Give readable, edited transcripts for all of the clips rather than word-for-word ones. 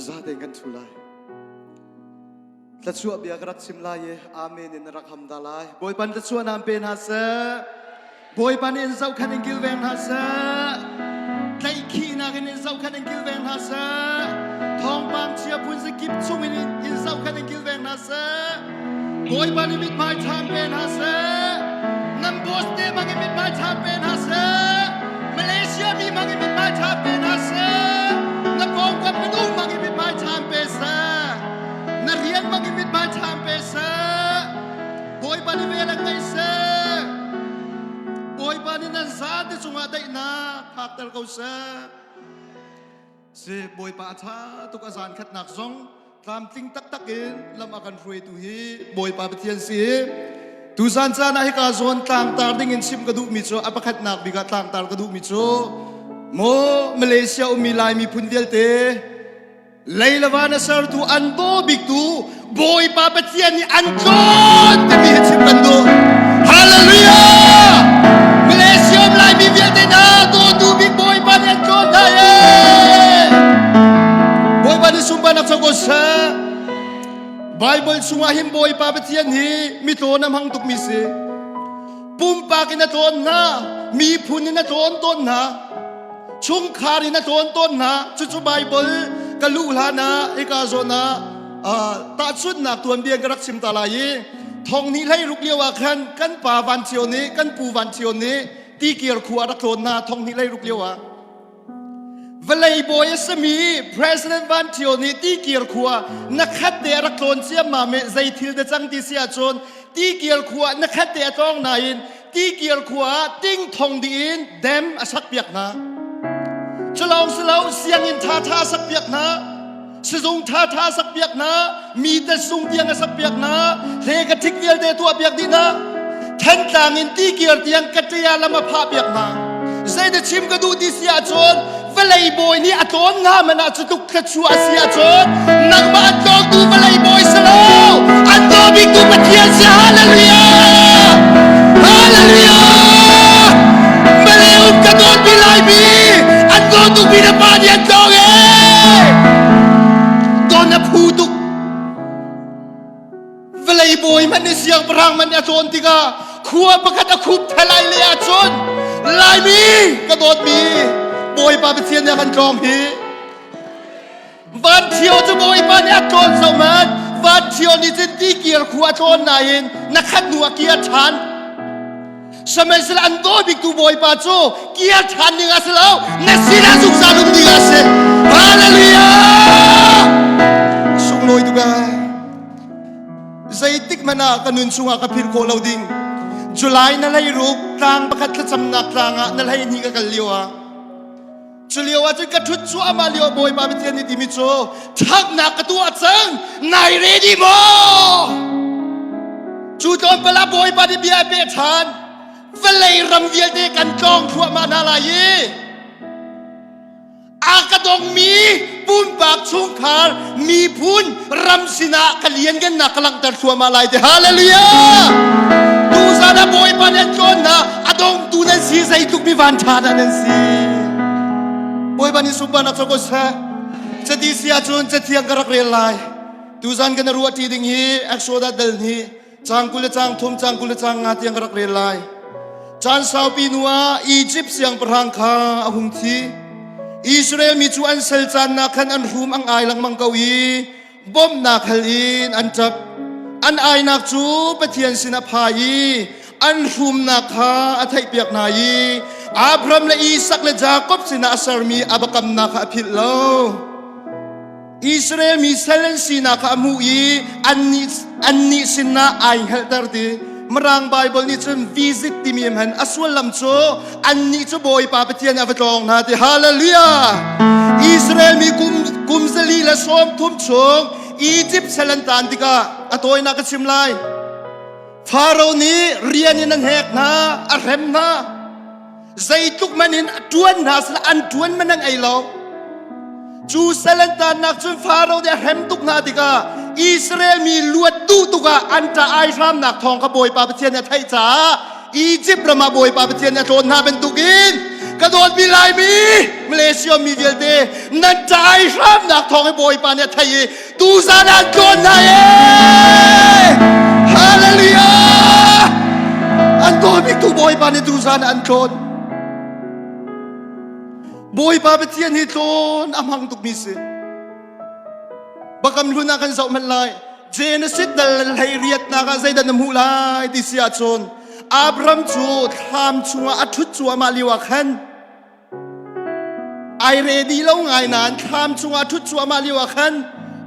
zade kan thulai tachua bia karak simlai amen in rakham dalai boy pan tachua nam pen ha sa boy pan in zau khan in gilven ha sa tai khi na kan in zau khan in gilven ha sa thong pam chia pun se kip chung in zau khan in gilven ha sa boy pan in mit mai tham pen ha sa nam bos te mang in mit mai tham pen ha sa Malaysia mi mang in mit mai tham pen ha sa na pom kam nung mang in mit mai tham pen sa na rian mang in mit mai tham pen sa boy pan in velang ngai sa boy pan in nan sa de chunga dai na phak tar kau sa se boy pa tha tuk azan khat nak zong tam ting tak tak in lam akan hrui tu hi boy pa pathian si tu san cha na hi ka zon tang tar ding in sim ka du mi cho apakhat nak bi ka tang tar ka du mi cho mo Malaysia umi lai mi phundial te leilawana sar tu an bo big tu boy pa pathian ni an jon te mi chim kan do hallelujah Malaysia lai mi vial te na do tu big boy pa ni an jon dai boy pa ni sumba nak sago sa Bible sunga him boy pa pathian hi mi to nam hang tuk mi se pum pa kin na ton na mi phun ni na ton na chung khari na ton na chu Bible ka lu la na e ka zo na ta chut na tuan biang ka rak sim ta lai thong ni lai ruk lewa khan kan pa van chiu ni kan pu van chiu ni ti kier khuwa rak ton na thong ni lai ruk lewa Valay boy sami President Van Tio ni ti kier khuwa nakhat de rak ton sia ma me zai thil de chang ti sia chon ti kier khuwa nakhat de tong na in ti kier khuwa ting thong di in dem asak piak na chalong selo siang in tha sak piak na sezong tha sak piak na mi te sung tiang sak piak na he ka thik dial de tu piak di na than tang in ti kier tiang katya lama pha piak na zai de chim ka du ti sia chon Valay boy ni aton nga mana chutuk kachua sia chon nagma atlog tu valay boy salo ato big tu pathian sia hallelujah hallelujah Malayu kadon bilay bi ato tu binapadi atlog don na putuk Valay boy man ni siyang parang man aton tiga kuwa pakat akup thalay le achon lay bi kadon bi boy pa pathian ya kan tong hi van thio chu boy pa ya ton so man van thio ni tin ti kier khuwa ton na in na khat nu kia than samai sel an do big tu boy pa chu kia than ni nga selo na sila suk sa dum ni ga se hallelujah sung loi tu ga zaitik mana kanun sunga ka phir ko loading July na lai ruk tang pakhat la chamnak tanga na lai ni ka kalliwa Chulio wa ka thut chu amalio boy pa bithian ni timi cho thak na ka tu achang nai ready mo chu ton pala boy pa di bia pe than velai ram vial de kan tong thua ma na la yi akadong mi pun bak chung khar mi phun ram sina kalian gan na kalang tar thua ma lai de hallelujah tu sana boy pa ne chon na adong tu nan si sai tuk mi van tha na nan si boy bani sumba nak sokos ha jadi sia chun chetiang karak relai tuzan kan ruat ti ding hi exoda dal hi changkule chang thum changkule chang nga tiang karak relai chan sau pinua Egypt siang perang kha ahung thi Israel mi chu an sel chan na khan an hum ang ai lang mangkawi bom na khalin an chap an ai nak chu pathian sina phai an hum na kha athai piak na yi Abraham le Isaac le Jacob sina asar mi abakam na ka apil lo Israel mi selen sina ka amu i anni sina ay helter di marang Bible ni chun visit ti mi man aswal lam cho anni cho boy pa pathian avatong na ti hallelujah Israel mi kum zali la som thum chong Egypt selen tan ti ka atoy na ka simlai Pharaoh ni rian in an hek na arem na Zaituk manin tuan nas la an tuan manang ay lo chu salanta nak chun Pharaoh de hem tuk na tika Israel mi luat tu tuka anta ai ram nak thong ka boy pa pathian ya thai cha Egypt rama boy pa pathian ya thon na ben tukin กระโดดมีลายมีมาเลเซียมีเดียเดนั่นใจซ้ำหนักทองให้โบยปานเนี่ยไทยตูซานันโกนไทยฮาเลลูยาอันโตมิกตูโบยปานเนี่ยตูซานันโกนโบยปาเปเทียนฮิโตนอามังตุกมิเสบักำลุนากันสาวมันไลเจเนซิสดัลไฮเรียตนากันใจดันมูลายดิเสียชนอับรามจูทำชัวอัทุชัวมาลิวะขันไอเรดีเล่าไงนั้นทำชัวอัทุชัวมาลิวะขัน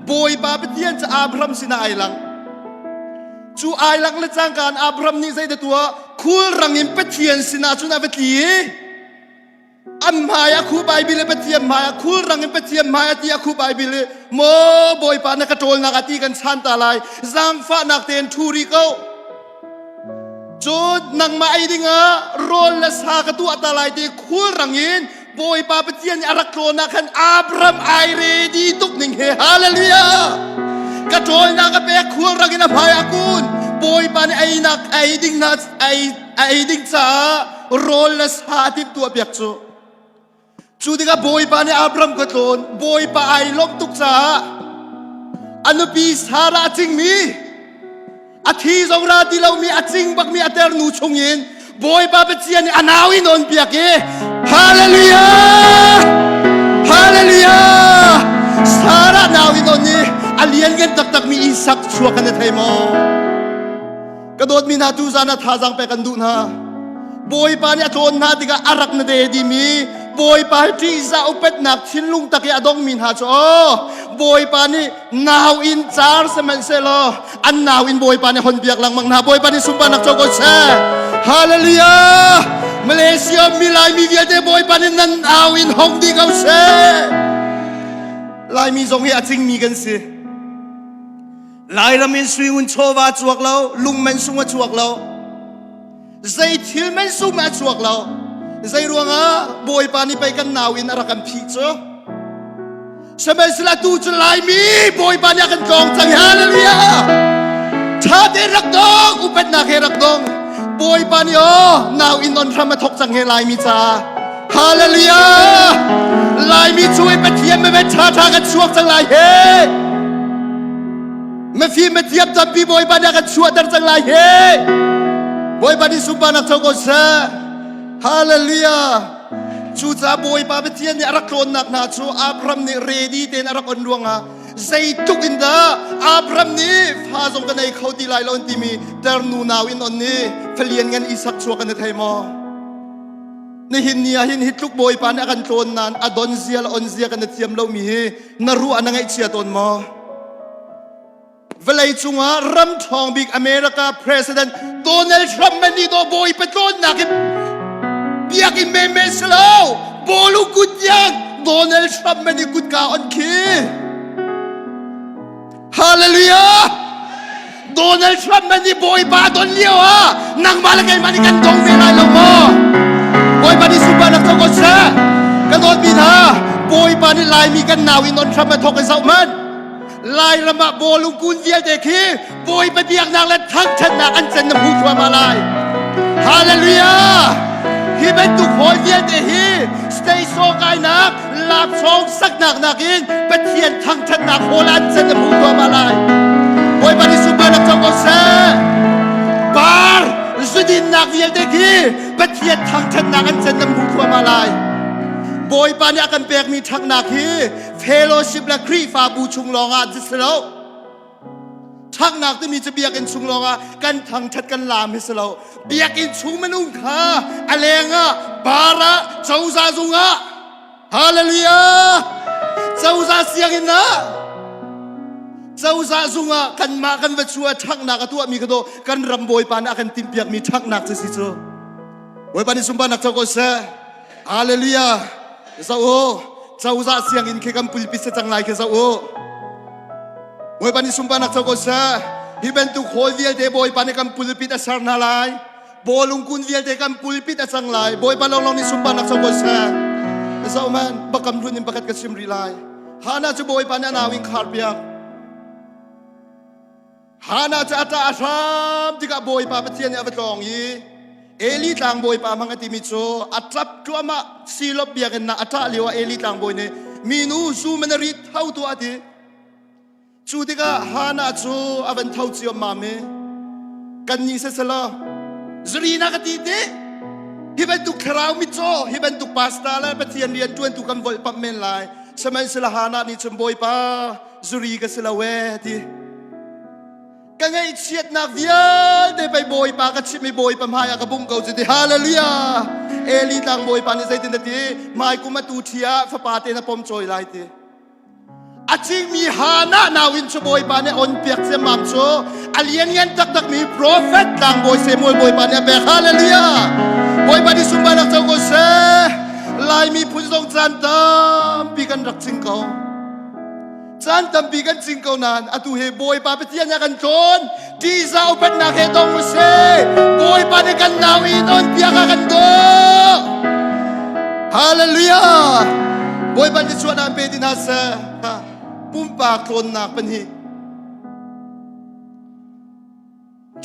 โบยปาเปเทียนจะอับรามสินาไอลังจูไอลังและจ้างการอับรามนี่ใจตัวคูลรังอิมเปเทียนสินาจุนาเปตีอัมหายาคูไบบิลเปเทียมหายาคูรังเปเทียมหายาที่คูไบบิลโมบอยปานกระโจลนักตีกันชันตาลายจังฟ้านักเตนทูริโกจุดนังมาไอดิงะโรลและสากตัวตาลายที่คูรังอินบอยปาเปเทียนอารักโลนักขันอับรามไอเรดีตุกนิงเฮฮาเลลูยากระโจลนักเปกคูรังอินอภัยกุนบอยปานไอนักไอดิงนัดไอดิงจ้าโรลและสาติตัวเปียกจูจูดิกาโบยปาเนี่ยอับรามกระโดนโบยปาไอล้มตุกษาอันนปีสาระจริงมีอาทิตย์สองราที่เรามีอาจริงบักมีอาเตอร์นูชงยินโบยปาเป็นเชียนอนาวินนเปียกเอฮาเลลูยาฮาเลลูยาสาระนาวินนนี่อาเลียนกันตักมีอิสักชัวกันในไทยมอกระโดดมีนาตูซานาทาจังไปกันดูนะโบยปาเนี่ยโดนนาดิกาอารักนาเดดีมีโบยปาที่จะอุปนักชินลุงตะกี้อดงมินหาโจโบยปานี่นาวอินจาร์สมันเซโลอันนาวอินโบยปานี่คนเบียกลังมังนาโบยปานี่สุปานักโจโกเช่ฮาเลลูยามาเลเซียมีลายมีเวียเดโบยปานี่นันนาวอินฮงดีเกาเช่ลายมีทรงให้อาจิงมีกันสิลายรามินสวิงุนโชวาจวกเราลุงมันสุงมาจวกเราใจทิลมันสุงมาจวกเราใจรวงอ่ะโบยปานี่ไปกันนาวอินอะไรกันพิจารสมัยสละตูจะลายมีโบยปานี่กันกองจังฮาเลลูยาชาติรักดองอุปนักเฮรักดองโบยปานี่อ๋อนาวอินนนทรมาทกจังเฮลายมีจ้าฮาเลลูยาลายมีช่วยไปเทียมไม่เป็นชาทากันช่วงจังลายเฮไม่ฟีไม่เทียมจำปีโบยปานี่กันช่วงจังลายเฮโบยปานี่สุปานักทกโซ่ฮาเลลูยาชูจ้าโบยปาเปเทียนเนี่ยรักโลนนักนาชูอับรามนี่เรดีเตนรักอนดวงอ่ะใจทุกอินดาอับรามนี่ฟ้าส่งกันในเขาตีลายลอนตีมีเตอร์นูนาวินอนนี่เฟลียนกันอิสักชัวกันในไทยมอในหินเนี่ยหินฮิตลุกโบยปานอากันโลนนั้นอดอนเซียลอนเซียกันในเทียมเรามีนารู้อันนั้นไอเชียตนมอเวลาจุงอ่ะรัมทองบิ๊กอเมริกาประธานโดนัลด์ทรัมป์มันนี่โดโบยเป็นต้นนักbiak in meme slow bolu kutyak Donald Trump meni kutka on ki hallelujah Donald Trump meni boy pa don liao ha nang malagay mani kan dong vela lo mo boy pa ni suba nak to ko sa kadot bin ha boy pa ni lai mi kan naw in on Trump ma thok kan sau man lai lama bolu kun dia de ki boy pa biak nang la thak chan na an chen na hu thwa ma lai hallelujahฮีเป็นตุกโหยเวียนเดฮีสเตย์โซกายนักลาบชงสักหนักนักอินเป็นเทียนทั้งชนะโฮลันเซนต์พูตัวมาลายโอยปานิสุบานักจงกเซบาร์สุดินนักเวียนเดฮีเป็นเทียนทั้งชนะกันเซนต์พูตัวมาลายโอยปานิอากันเปียกมีทั้งนักฮีเฟโลชิปและครีฟาบูชุงลองอาจิสโลทักนักที่มีจะเบียกินชุงลองอ่ะกันทางชัดกันลามให้สเราเบียกินชุงมันอุ้งขาอะไรเงี้ยบาระเจ้าซาซุงอ่ะฮาเลลูยาเจ้าซาเสียงอินนะเจ้าซาซุงอ่ะกันมากันวัดชัวทักนักตัวมีกระโดกันรำบอยปานกันติมเปียกมีทักนักจะสิโจ้บอยปานิสุมปานักเจ้าก็เสฮาเลลูยาเจ้าโอเจ้าซาเสียงอินเคกันปุลปิสจังไรเจ้าโอโอยปานิสุมปานักเจ้าก็เสฮิเป็นตุกโฮลเวียลเดบอยปานิกันปุลปิดอาสารนาลายโบลุงกุนเวียลเดกันปุลปิดอาสังลายบอยปาลองนิสุมปานักเจ้าก็เสเจ้ามันบักกำรุนิมบักกัดกสิมรีลายฮานาจะบอยปานานาวิงขาดเปียกฮานาจะอัตอาสามที่กับโบยปาเปเทียนเนี่ยไปกองยี เอลีต่างบอยปามังติมิโซอัตรับตัวมาซีลบเบียกันนะอัตราเลียวเอลีต่างบอยเนี่ยมีนูซูมันริเท่าตัวทีจูติกาฮานาโซอวันเท่าเจียมมาเมกันนี่เสร็จแล้วจรีนักตีเตฮิบันตุคราวมิโซฮิบันตุปาสตาและปะเทียนเรียนจวนตุกันวอลปัมเมนไลสมัยสละฮานานี่จมบอยปาจรีก็สละเวทีกันไงเชียดนักเดียได้ไปบอยปาก็ชิไม่บอยปามายากระบุ้งเกาจุดฮาเลลูยาเอลีต่างบอยปาในใจตินตีไม่กุมาตูเทียฟปาเตนะปมจอยไลตีอาจริงมีฮานานาวินชบอยปาเนี่ยอนเปียกเสมัมโซอาเลียนเงินตักมีโปรเฟตต่างบอยเซมวยบอยปาเนี่ยเบฮาเลลูยาบอยปาที่สุบานักเจ้าก็เซลายมีผู้ทรงจันทร์ปีกันรักจริงเขาจันทร์ปีกันจริงเขานานอตุเฮบอยปาไปเที่ยงกันจนที่เจ้าเป็นนักเฮตองเซบอยปาเนี่ยกันนาวินอนเปียกกันโตฮาเลลูยาบอยปาที่ชวนนำไปดินาเซปุ่มปากโคลนหนักเป็นหิ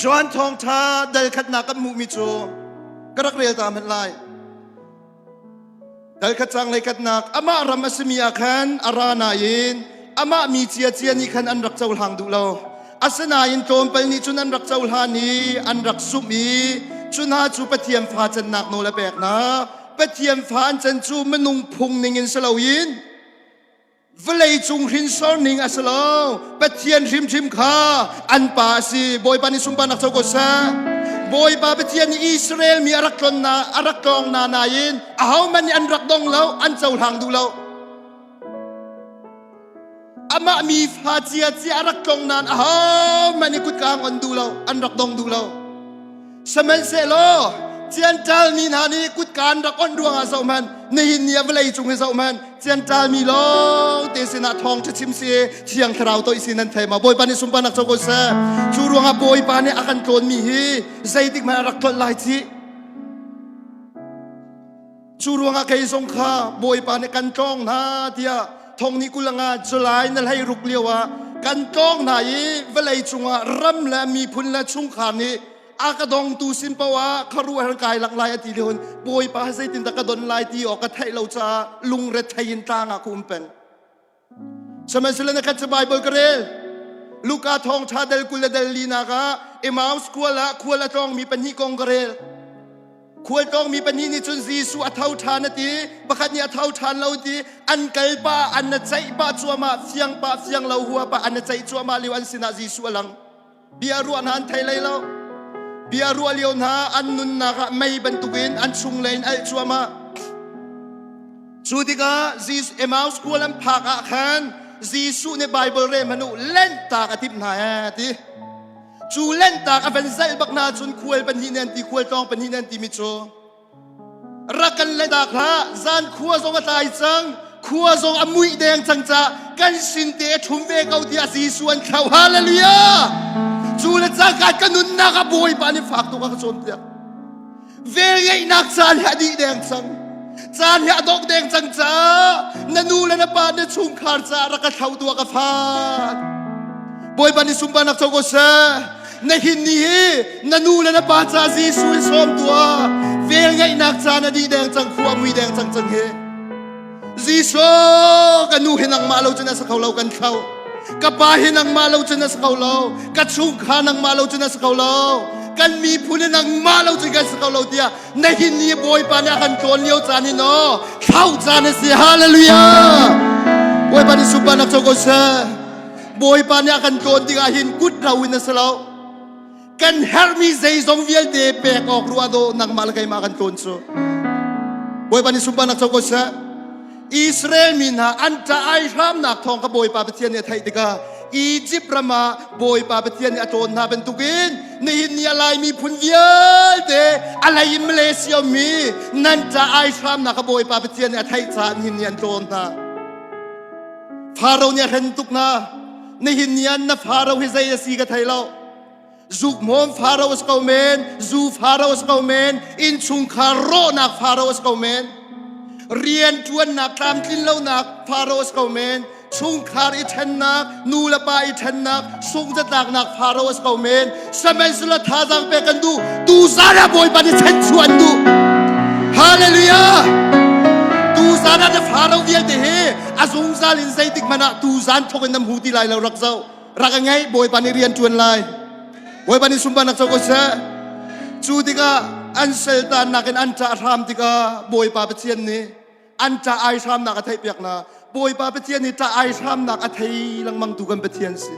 จวนทองท้าเดินขัดหนักกับมุมิโจกระเรียลตามเห็นไลเดินขัดจังเลยขัดหนักอามารามัสมีอาคันอารานายินอามามีเจียนี่ขันอันรักเจ้าหางดูเราอาสนายินโจมไปนี่จุนอันรักเจ้าหานี้อันรักสุมีจุนหาจูปะเทียมฟ้าจันหนักโนละแบกนะปะเทียมฟ้าจันจูมนุงพุงนิงินสลายินเวลาจุงหินสอนนิงอัสลาวปะเทียนชิมข้าอันป่าสิบอยปานิสุมปานักเจ้าก็ซาบอยปาปะเทียนอิสราเอลมีอารักกลองนานายินเอามันอันรักดองเราอันเจ้าหางดูเราอามามีฟาเจียอารักกลองนานเอามันกุดกลางอันดูเราอันรักดองดูเราสมัยเซโลเจียนจาลมีนานีกุดการรักอันดวงอาสามันในหินเนียเวลาจุงให้สามันเจียนจาลมีลองเตสินาทองจะชิมเสียเชียงคราวตัวอิสินันเทมาบอยปานิสุมปานักโจโกเซจูรวงอาบอยปานิอากันโกนมีฮีใจติกมารักตัวลายทีจูรวงอาเคยสงข้าบอยปานิกันจ้องนาเดียทองนี้กุลังอาจุลายนั่นให้รุกเลียวกันจ้องนายเวลาจุงอารำและมีพุนและชุงขานี้อากระดองตูสินปวะขรูร่างกายหลักลายอติเลนบอยปาใส่ตินตะกระดอนลายตีออกกระไทเราจะลุงเรทยินตางอาคุมเป็นสมัยสิเลนักจะบายบอยกระเรลูกาทองชาเดลกุลเดลลีนากะเอมาสควละทองมีปัญญกองกระเรควรต้องมีปัญญาในจุนซีสุอัฐาทานตีบักนี้อัฐาทานเราตีอันเกลปะอันใจปะจัวมาเสียงเราหัวปะอันใจจัวมาเลี้ยวอันสินาซีสุลังเบียรัวนันไทยเลยเราเบียรัวเลี้ยวนาอันนุนนักไม่บรรทุกินอันชุงเลนอัลจัวมาสุดิกาซีเอมาสควรลำพักอาคันซีสุในไบเบิลเรมนุเล่นตากอธิบนายตีจูเล่นตากอเวนเซลบักนาจุนควรเป็นหินันตีควรต้องเป็นหินันตีมิโจรักกันเล่นตากละจานขัวทรงตายจังขัวทรงอมุยแดงจังจ้ากันสินเตทุ่มเวกเอาที่อาศีส่วนเขาฮาเลลูยาจูเล่นจากการกันนุนนักบวยปานิฝากตัวกันชนเดียเวงไอ้นักจานหาดีแดงจังจานหาดอกแดงจังจ้านันูเล่นปานในชุงขาดจ้ารักกันเท่าตัวกับฟาดบวยปานิสุมปานักโจโกเซในหินนี้นันูและนปาจาซีสุยสมตัวเวงไงนักจานาดีแดงจังขวามุยแดงจังเฮซีโซกันนูเห็นนังมาเราจะน่าสเขาเรากันเขากับปาเห็นนังมาเราจะน่าสเขาเรากับชุงขานังมาเราจะน่าสเขาเรากันมีผู้นังมาเราจะกันสเขาเราเดียในหินนี้บอยปานากันโจนเลี้ยวจานิโนเข้าจานเสียฮาเลลูยาบอยปานิสุปานักโจโกเซบอยปานากันโจนที่อาหินกุดเราวินาสเรากันเฮอร์มีเซย์ซงเวียลเดเปกออกรัวโดนักมาลกายมากันโจนโซบอยปานิสุปานักโจโกเซอิสราเอลมินาอันจะไอรามนักทองกับบอยปาเปเทียนเนี่ยไทยติกาอียิปต์ประมาบอยปาเปเทียนเนี่ยโจนนาเป็นตุกินในหินนี่อะไรมีพุนเวียลเดอะไรมาเลเซียมีนั่นจะไอรามนักกับบอยปาเปเทียนเนี่ยไทยจานหินเนี่ยโจนนาฟาโรห์เนี่ยเห็นตุกนาในหินเนี่ยนะฟาโรห์ฮิซายาซีกับไทยเราจุกมอมฟาโรห์สกาวเมนจูฟาโรห์สกาวเมนอินชุงคาโรนักฟาโรห์สกาวเมนเรียนจวนนักตามกินเล่านักฟาโรห์สกาวเมน ชุงคาริชันนักนูละปาอิชันนักสุงจะตักนักฟาโรห์สกาวเมนสมัยสุลทาจังเปกันดูตูซาระบอยปานิชันชวนดูฮาเลลูยาตูซาระเดฟาโรห์เวียเดเฮอาซุงซาลินไซติกมานะตูซานทกน้ำหูตีลายเรารักเจ้ารักไงบอยปานิเรียนชวนลายบอยปานิสุมปานักเจ้าก็เสจูติกาอันเซลตานนักอันจ่าทามติกาบอยปาเปเชียนนี่อันจ่าไอทามนักอัฐิเปียกนาบอยปาเปเชียนนี่จ่าไอทามนักอัฐิลังมังตุกันเปเชียนสิ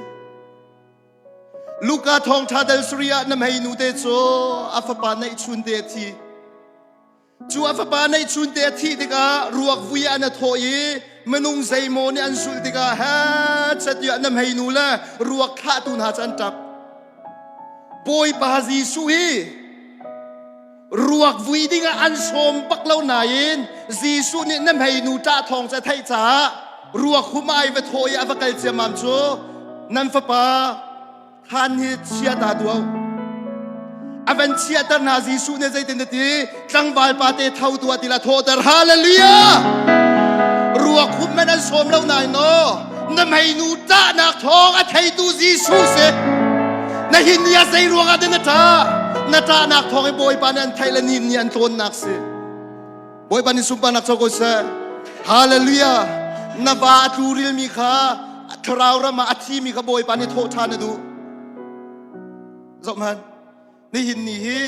ลูกาทองชาเดลสุริยะนำให้นูเตโซอัฟปาในชุนเตทีจูอัฟปาในชุนเตทีติการวกวิอันโทยีมนุงไซโมนี่อันสุลติกาฮะจัดยะนำให้นูละรวกข้าตุนหาจันจับบอยปาซีสุฮีรวกวิดิงอันสมปักเล่าไหนจีสุนี่นั่นให้นูจ่าทองจะไทยจ่ารวกคุมายเวทอยอฟกัลเซียมัมโจนั่นฟปาฮันฮิเชียตาตัวอเวนเชียตนาจีสุนี่ใจเต็นตีจังบาลปาเตเท่าตัวติละโทตร์ฮาเลลูยารวกคุมแม่นั่นสมเล่าไหนโนนั่นให้นูจ่านักทองอัฐิตูจีสุเสนั่นหินยาใจรวงอันเดนตานาตานักทองไอ้บอยปานันไทยละนินยันโทนนักเสบอยปานิสุปานักโซโกเสฮาเลลูยานาบาตูริลมีข้าทราวรามาอัฐิมีข้าบอยปานิโททานดูจบมันนี่หินนี่ฮี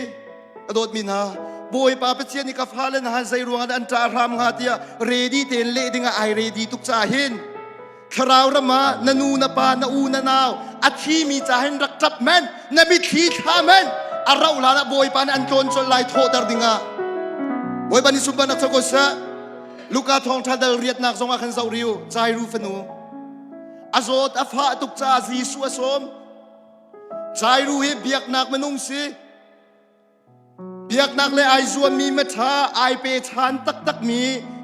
อดดมินาบอยปาเปเชียนี่กับฮาเลนฮันใจรวงอันตารามฮาติยาเรดีเตนเลดิงไอเรดีตุกจ่าหินทราวรามานานูนาปานาอูนานาวอัฐิมีจ่าหินรักจับแมนนามิทีท่าแมนอาเราลานะบอยปานอันโจนจนลายโทดารดิงาบอยปานิสุปานักสกุลเสลูกาทองทัดเรียดนักสงฆ์ขันเซาริวใจรูฟนูอาโซดอาฟาตุกจ่าซีสัวสมใจรูเฮเบียกนักมนุงสีเบียกนักเลยไอซัวมีเมทาไอเปชานตักมี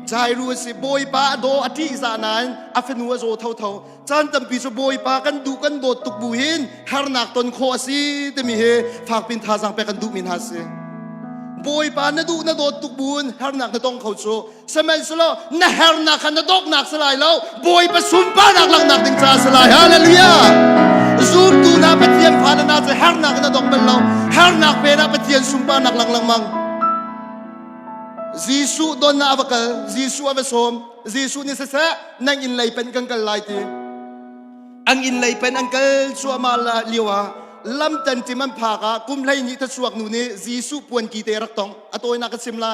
ใจรู้สิบอยปาโดอธิษฐานนั้นอาฟนัวโซเท่าจันตัมปีสบอยปากันดูกันโดดตุกบุหินฮาร์นักตนโคสีเตมีเฮฝากเป็นทาสังไปกันดูมินฮาสิบอยปานะดูนะโดดตุกบุญฮาร์นักนะต้องเขาโซสมัยสโลนะฮาร์นักนะดอกนักสลายแล้วบอยปะสุนปานักหลังนักดึงจ่าสลายฮาเลลูยาซูมดูนะปะเทียนพานาจะฮาร์นักนะดอกเป็นเราฮาร์นักเป็นนะปะเทียนสุนปานักหลังมังจีสุโดนนาบกัลจีสุอเวสมจีสุนี่เสะนั่งอินไลเป็นกังกัลไลตีอังอินไลเป็นอังกัลชัวมาลาเลียวะลำตันจิมันพากะกุมไลนี่ทัศวกนูนี่จีสุปวนกีเตรักตองอตัวนักสิมไล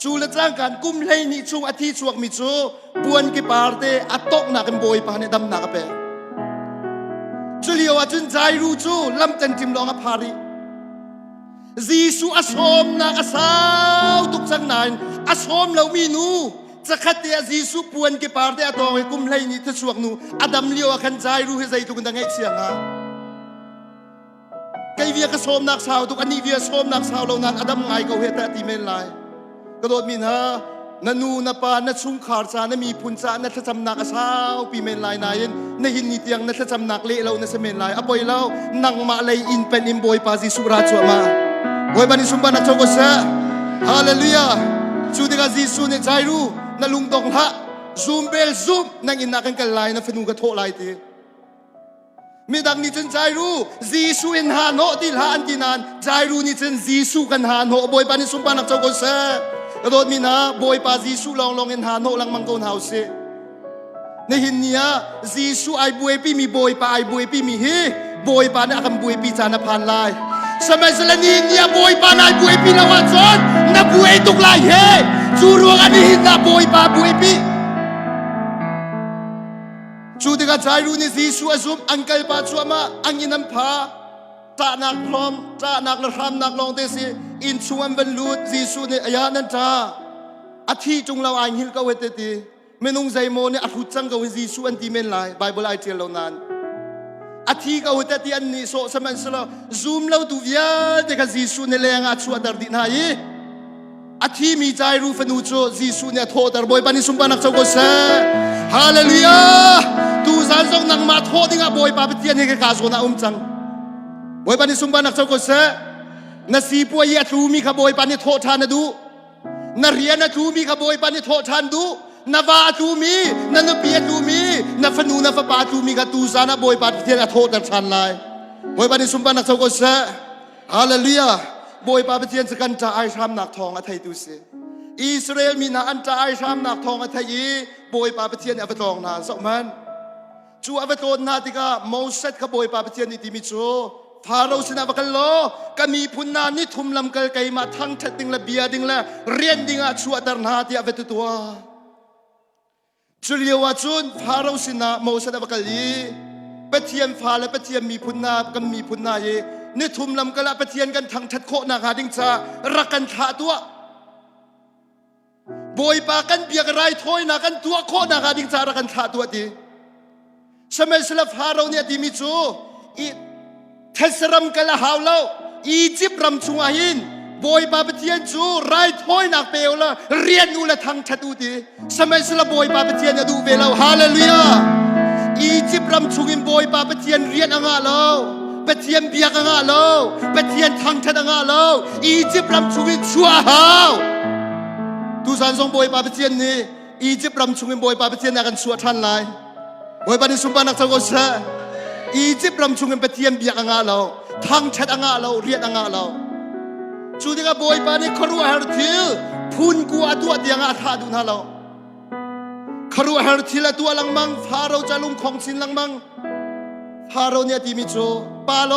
จูละจ้างกันกุมไลนี่ช่วงอาทิตย์ชวกมิจูปวนกีปาร์เตอตกนักบอยปานดำนักเปจูเลียวะจุนใจรู้จูลำตันจิมลองอภาริจีสุอาสมนักอาสาวตุกสังนายอาสมเรามีนูจะขัดเดียจีสุปวนกีปาร์เตอตองไอ้กุมไลนี่ทัศวกนูอดัมเลียวขันใจรู้ให้ใจตุกันดังไงเสียงอ่ะไกเวียกสมนักสาวตุกอันนี้เวียสมนักสาวเหล่านั้นอดัมไงเขาเฮตตีเมนไลกระโดดมินฮะนันูนปานัชุงขาดจานมีพุนจานัทจำนักสาวปีเมนไลนายนในหินนิตยังนัทจำนักเละเราในเสมนไลอภัยเรานังมาเลยอินเป็นอิมบอยปาจิสุราชัวมาบอยปานิสุมปานักโชกเสฮาเลลูยาจูดิกาจิสุเนใจรู้นัลุงตงฮะซูมเบลซูมนังอินนักกันกันไลนัฟนูกระโถไลตีมีดังนี้จนใจรู้จีสุอินหาโนติลาอันตินานใจรู้นี่จนจีสุกันหาโนบอยปานิสุมปานักโชกเสกระโดดมีนะบอยปาจีสุลองอินหาโนลังมังกรเฮาเซในหินเนียจีสุไอบุยปีมีบอยปาไอบุยปีมีเฮบอยปาเนี่ยคำบุยปีจานพันลายสมัยสลานีเนี่ยบอยปาไอบุยปีละวันจนนับบุยตุกลายเฮจูรวงอันนี้หินนะบอยปาบุยปีจูดิกาใจรู้นี่จีสุอาซุมอังเกลปาชัวมาอังยินัมพาตานักพร้อมตานักละรำนักลองเตสิอินชวนบรรลุจีสุเนี่ยอายานันตาอาทิจงเราอ่านหิลกาเวตตีเมนุงใจโมเนี่ยอธุจังกาเวจีสุอันตีเมนไลไบเบิลไอเทียนเรานั้นอาทิกาเวตตีอันนี้โซสมันสละซูมเราดูวิญเด็กจีสุเนี่ยแรงอาชัวดาร์ดินายอาทิมีใจรู้ฟนูโจจีสุเนี่ยโทษดาร์บอยปานิสุมปานักโจโกเซฮาเลลูยาตูซานซงนังมาโทษดิ้งบอยปาเปตียนให้กาโซนาจังบอยปานิสุมปานักโจโกเซนาซีปัวยาทูมีขบอยปานิโทษทานดูนาเรียนทูมีขบอยปานิโทษทานดู na va tu mi na pia tu mi na fanu na fa pa tu mi ka tu sana boy pa thiên a thot na chan lai boy pa ni sum pa na chau ko sa hallelujah boy pa thiên sa kan ta ai tham nak thong a thai tu se Israel mi na an ta ai tham nak thong a thai boy pa thiên a va tong na so man chu a va ton na ti ka Moses ka boy pa thiên ni ti mi chuพาเราสนาบกันโลก็มีพุนนานิทุมลำเกลไกมาทั้งชัดดิงละเบียดิงละเรียนดิงอาชัวตรนาที่อเวตุตัวจุลียวาจุนพาเราสนาโมสนาบกันลีเปเทียนฟ้าและเปเทียนมีพุนนาก็มีพุนนาเยนิทุมลำเกลเปเทียนกันทั้งชัดโคนาหาดิงจารักกันขาตัวบอยปากันเบียกไรถ้อยนากันตัวโคนาหาดิงจารักกันขาตัวดีสมัยสลับพาเราเนี่ยที่มีจูเทสรัมกะละหาวเล่าอียิปต์รำชงอาหินบอยปาปเทียนจูไรถ้อยนักเปลละเรียนนูละทางชัดดูดีสมัยสละบอยปาปเทียนดูเวลาฮาเลลูยาอียิปต์รำชงอินบอยปาปเทียนเรียนอ่างเล่าปเทียนเบียกอ่างเล่าปเทียนทางชัดอ่างเล่าอียิปต์รำชงอินชัวหาวทุสานทรงบอยปาปเทียนนี่อียิปต์รำชงอินบอยปาปเทียนนักกันชัวทันไลบอยปานิสุมปานักสังกัดอียิปต์รำชงเป็นเทียมเบียกอ่างเราทางชัดอ่างเราเรียนอ่างเราจูดิกาบอยปานี่ครัวฮาร์ทิลพูนกัวตัวเดียงอาธาดุนฮาเราครัวฮาร์ทิลตัวลังมังฟาเราจะลุงของสินลังมังฟาเราเนี่ยที่มีโจปาล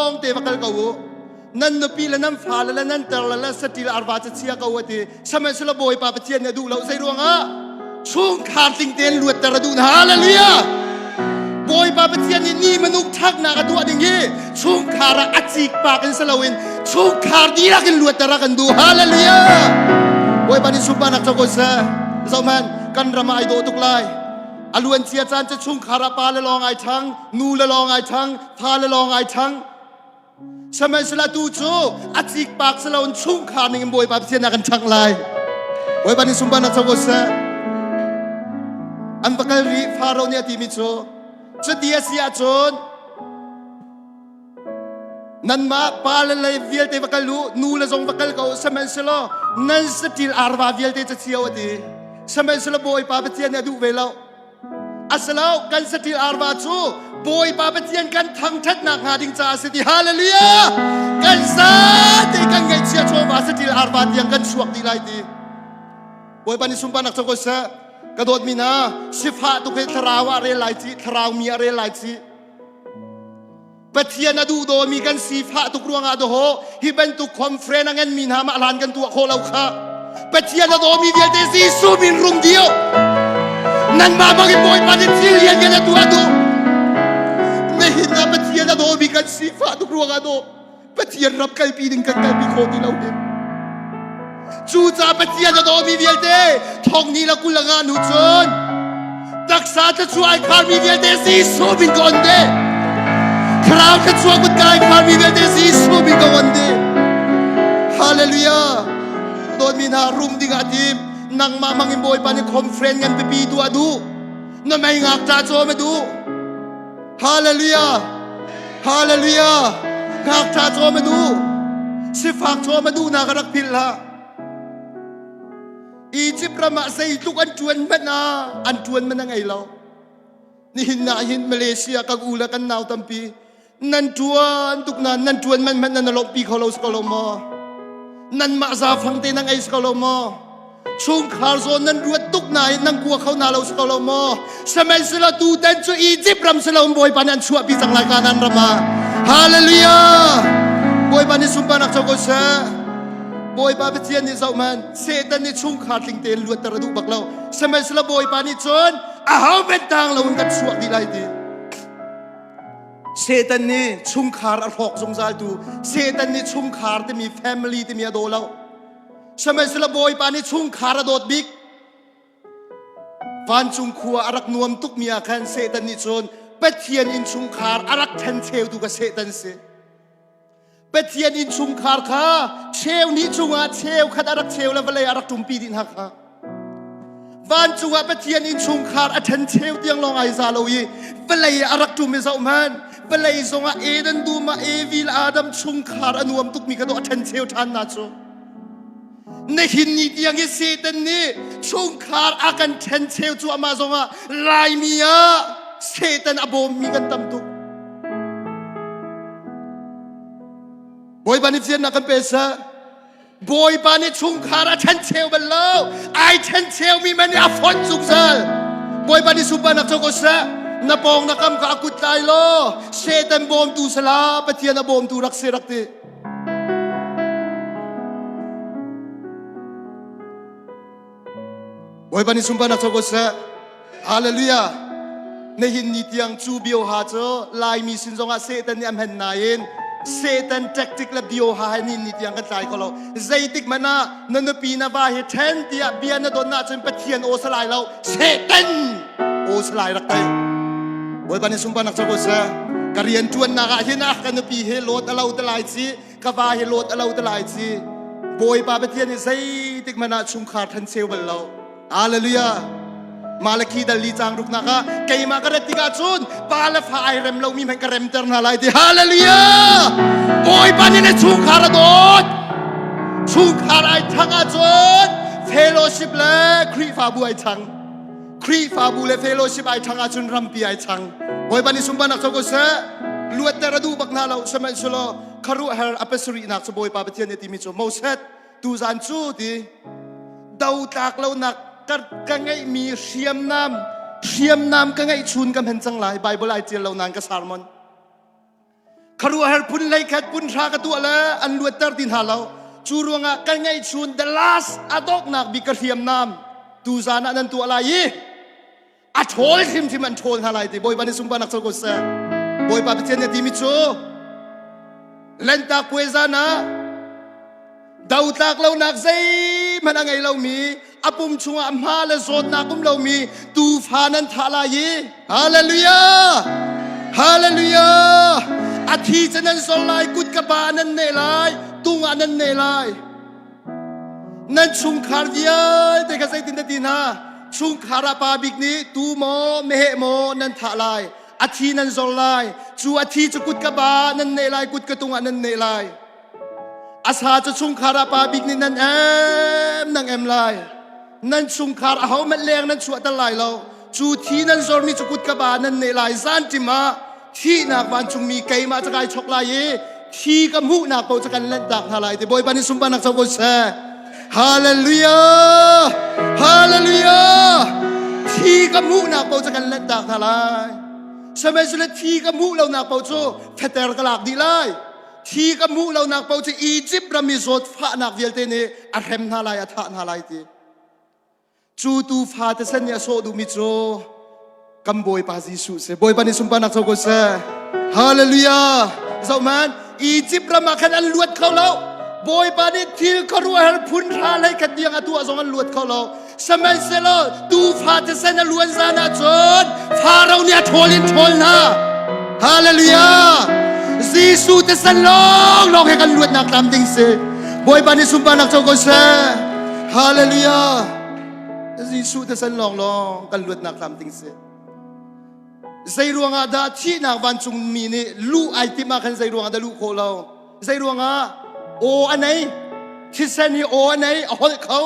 งเตวกัลกาวนั่นนปีละนั่นฟาละนั่นเตลละสติลอาร์บาจะเชียกาวตีสมัยสละบอยปาเปเทียนเนี่ยดูเราใส่รวงอ่ะช่วงขาดติงเตียนลวดแต่ระดูนฮาเลลูยาบอยปาปเทียนนี่มนุษย์ทักนากันตัวดิ่งยี่ช่วงขาระอัจิกปากันสลาวินช่วงขาดีรักันลวดแต่รักันดูฮาเลลูยาบอยปานิสุปานักจักรเสะเจ้ามันกันรำไอโดตุกไลอลวนเชียจานจะช่วงขาระปาละลองไอทั้งนูละลองไอทั้งพาละลองไอทั้งสมัยสละตูโจอัจิกปากสลาวินช่วงขาหนึ่งบอยปาปเทียนนักกันชังไลบอยปานิสุปานักจักรเสะอันปากรีฟาโรเนียที่มิโจจะเดียเสียจนนั่นมาปาเลเลยวิลเตวักลูนูเลจงวักลเขาสมัยสโลนั่นสติลอาร์วาวิลเตจะเสียวดีสมัยสโลบอยปาปเทียนเนี่ยดูเวลาอัสลาวกันสติลอาร์วาจูบอยปาปเทียนกันทั้งชัดนักหาดิงจ้าสติฮาเลลูยากันซาติกันไงเชียโชวาสติลอาร์วาเดียงกันสวกดีไลดีบอยปานิสุมปานักจักรเสะกระโดดมีนาสิฟ้าตุกเทราวอะไรหลายจีทราวมีอะไรหลายจีปะเทียนดูโดมีกันสิฟ้าตุกรวงอาโดโฮฮิเป็นตุกคอมเฟรนงั้นมีนามาลานกันตัวโคเราค่ะปะเทียนดูมีเดียเดซีสูบินรุมเดียวนั่นมาบางบอยปานิทิลเลียนกันตัวดูไม่เห็นนะปะเทียนดูมีกันสิฟ้าตุกรวงอาโดปะเทียนรับกันปีหนึ่งกันกันปีโคที่เราเห็นจูจ่าปะเทียนจะโดนมีเวียลเต้ทองนี้ละกุลงานหนูจนตักษาจะช่วยคาร์มีเวียลเต้ซีสูบินก่อนเด้คราวจะช่วยกุดกายคาร์มีเวียลเต้ซีสูบินก่อนเด้ฮาเลลูยาโดนมีนารุมดิ่งอาทิมนังมามังอินบอยปานิคอมเฟรนกันไปปีตัวดูนั่นไม่งักจ่าโจมาดูฮาเลลูยาฮาเลลูยางักจ่าโจมาดูสิฝากโจมาดูนากรักพิลละอียิปต์ประมาใส่ทุกอันจวนมันนะอันจวนมันยังไงเรานี่หินนาหินมาเลเซียกับอูละกันนาวตัมปีนั่นจวนทุกนั่นจวนมันนั่นลงปีเขาเราสกลมอนั่นมาซาฟังเตนังไอสกลมอช่วงคาร์โซนนั่นรวดทุกนายนั่งกลัวเขานาเราสกลมอสมัยสละตูเดนจูอียิปต์รำสละบอยปานันชัวปีสังรายการนั้นรำมาฮาเลลูยาบอยปานิสุมปานักจักรเสะบอยปาเปเทียนนี่เจ้ามันเซตันนี่ชุ่งขาดลิงเตนลวดตระดูบักเราสมัยสละบอยปานี่จนอาหาเป็นทางเรากันสวกดีไรดีเซตันนี่ชุ่งขาดอรอกสงสารตูเซตันนี่ชุ่งขาดที่มีแฟมิลี่ที่มีอโดเราสมัยสละบอยปานี่ชุ่งขาดอโดดบิ๊กฟันชุ่งขัวอารักนวมตุกมีอาคันเซตันนี่จนเปเทียนอินชุ่งขาดอารักเทนเทลดูกับเซตันเซเปเทียนอินชุมคาร์ค่ะเชลนี้จุงอาเชลขัดอารักเชลแล้วเวลาอารักจุมปีดินหักค่ะวันจุงอาเปเทียนอินชุมคาร์อันเชลเตียงลองไอซาโลยีเวลาอารักจุมมิซาอุมันเวลาส่งอาเอเดนดูมาเอวิลอาดัมชุมคาร์อนุมตุกมีกระโดดอันเชลทันนะจู ในหินนี้ยังเสตันนี่ช่วงขาดอาการเชนเชลจูอามาซงะลายมีอะเสตันอบมมีกันตำตุกบอยปานิเซียนนักเป็นเสบอยปานิช่วงขาดเชนเชลเป็นเล่าไอเชนเชลมีมันอาฟอนสุกเซลบอยปานิสุบานักโจกเสนับปองนักคำกากุดไลโลเสตันบอมตูสลาปะเทียนบอมตูรักเสรักเตบอยปานิสุบานักโจกเสฮาเลลูยาในหินนี้ยังจูบิโอฮาโจลายมีสินจงอาเสตันนี่อัมเห็นนายนเซตันแท็กติกและบิโอฮาให้นิดยังกันใจเขาเราใจติกมันนะนันปีนาบาเฮเทนที่เบียนโดนน่าจนเป็นเทียนโอสลายเราเซตันโอสลายรักเตยบอยปานิสุบานักโจกเสการเรียนชวนนักเห็นนักกันปีเฮโลตะเลาตะลายซีกบาเฮโลตะเลาตะลายซีบอยปาเป็นเทียนใจติกมันนะชุมขาดทันเซลเบลเราฮาเลลูยามาลคีดัลลีจางรุกนักะเกยมากระติกาจุนปาลฟ้าไอเรมเรามีมันกระเรมเตอร์นาไลที่ฮาเลลูยาบอยปานิเนชุขารดดชุขารไอทังอาจุนเฟโลชิปเล่ครีฟาบูไอทังครีฟาบูเล่เฟโลชิปไอทังอาจุนรัมปีไอทังบอยปานิสุบานักโจกเสลวดเตระดูบักนาเราสมัยสโลคารุเฮร์อเปสุรินักสบอยปาเปเทียนเนติมิโจโมเสตตูซันจูดีดาวตากเรานักกังไงมีเชียมน้ำกังไงชุนกันเห็นจังไรไบเบิลไอเจียเรานานกับซาร์มอนคารัวเฮร์พุนไลแคทพุนชากตัวละอันลวดเตอร์ตินหาเราจูรวงะกังไงชุน the last อดอกนักบิกเชียมน้ำตูซานะนันตัวอะไรอัดโถลทิมที่มันโถลอะไรที่บอยปานิสุบานักโจกเสบอยปาเปเจเนติมิโจเลนตาคเวซานะดาวตากเรานักใจมันอะไรเรามีอปุมชัวอัมฮาเลโซนนักุมเรามีตูฟานันทาลายฮาเลลูยาฮาเลลูยาอาทิตย์นั้นสลายกุดกบานันเนลายตุงอันนันเนลายนั่นชุงคาร์ดิอาแต่ก็ใส่ตินตินาชุงคาราปาบิกนี้ตูโมเมเฮโมนันทาลายอาทิตย์นั้นสลายจูอาทิตย์จะกุดกบานันเนลายกุดกตุงอันนันเนลายอาสาจะชุงคาราปาบิกนี้นั่นนังเอ็มลายนั่นชุงคาร์เขามันแรงนั่นชัวตะไลเราจูที่นั่นโซนมีจุกุดกบานั่นเนลายซานจิมาที่นักวันจุงมีเกยมาจะกายชกลายที่กมูนักเปาจะกันเล่นดักฮาลายแต่บอยปานิสุบานักสาวกเสฮาเลลูยาฮาเลลูยาที่กมูนักเปาจะกันเล่นดักฮาลายสมัยสุดที่กมูเรานักเปาจูเฟเตอร์กลากดีไลที่กมูเรานักเปาจูอียิปต์รามิโซดฟ้านักเวลเตเนอัลเฮมฮาลายอัฐานฮาลายตีจูตูฟาเตสัญญาโซดูมิโจกัมบอยปาซิสุเซบอยปานิสุบานักโจกเซฮาเลลูยาเจ้ามันอียิปต์รามาขันอันลวดเขาเราบอยปานิทิลคารัวเฮร์พุนราไลขัดยังอัตัวสองอันลวดเขาเราสมัยเซโลตูฟาเตสัญญาล้วนซานาจนฟาเราเนี่ยทอลินทอลนะฮาเลลูยาซีสูเตสันลองให้กันลวดนักตามดิ่งเซบอยปานิสุบานักโจกเซฮาเลลูยายิสุแต่สันลองกันลวดนักทำติงเสใจรวงอาดาที่นักวันจุงมีนี่ลูไอติมาขันใจรวงอาดาลูโคเราใจรวงอาโออันไหนที่เซนี่โออันไหนเอาหอยเขา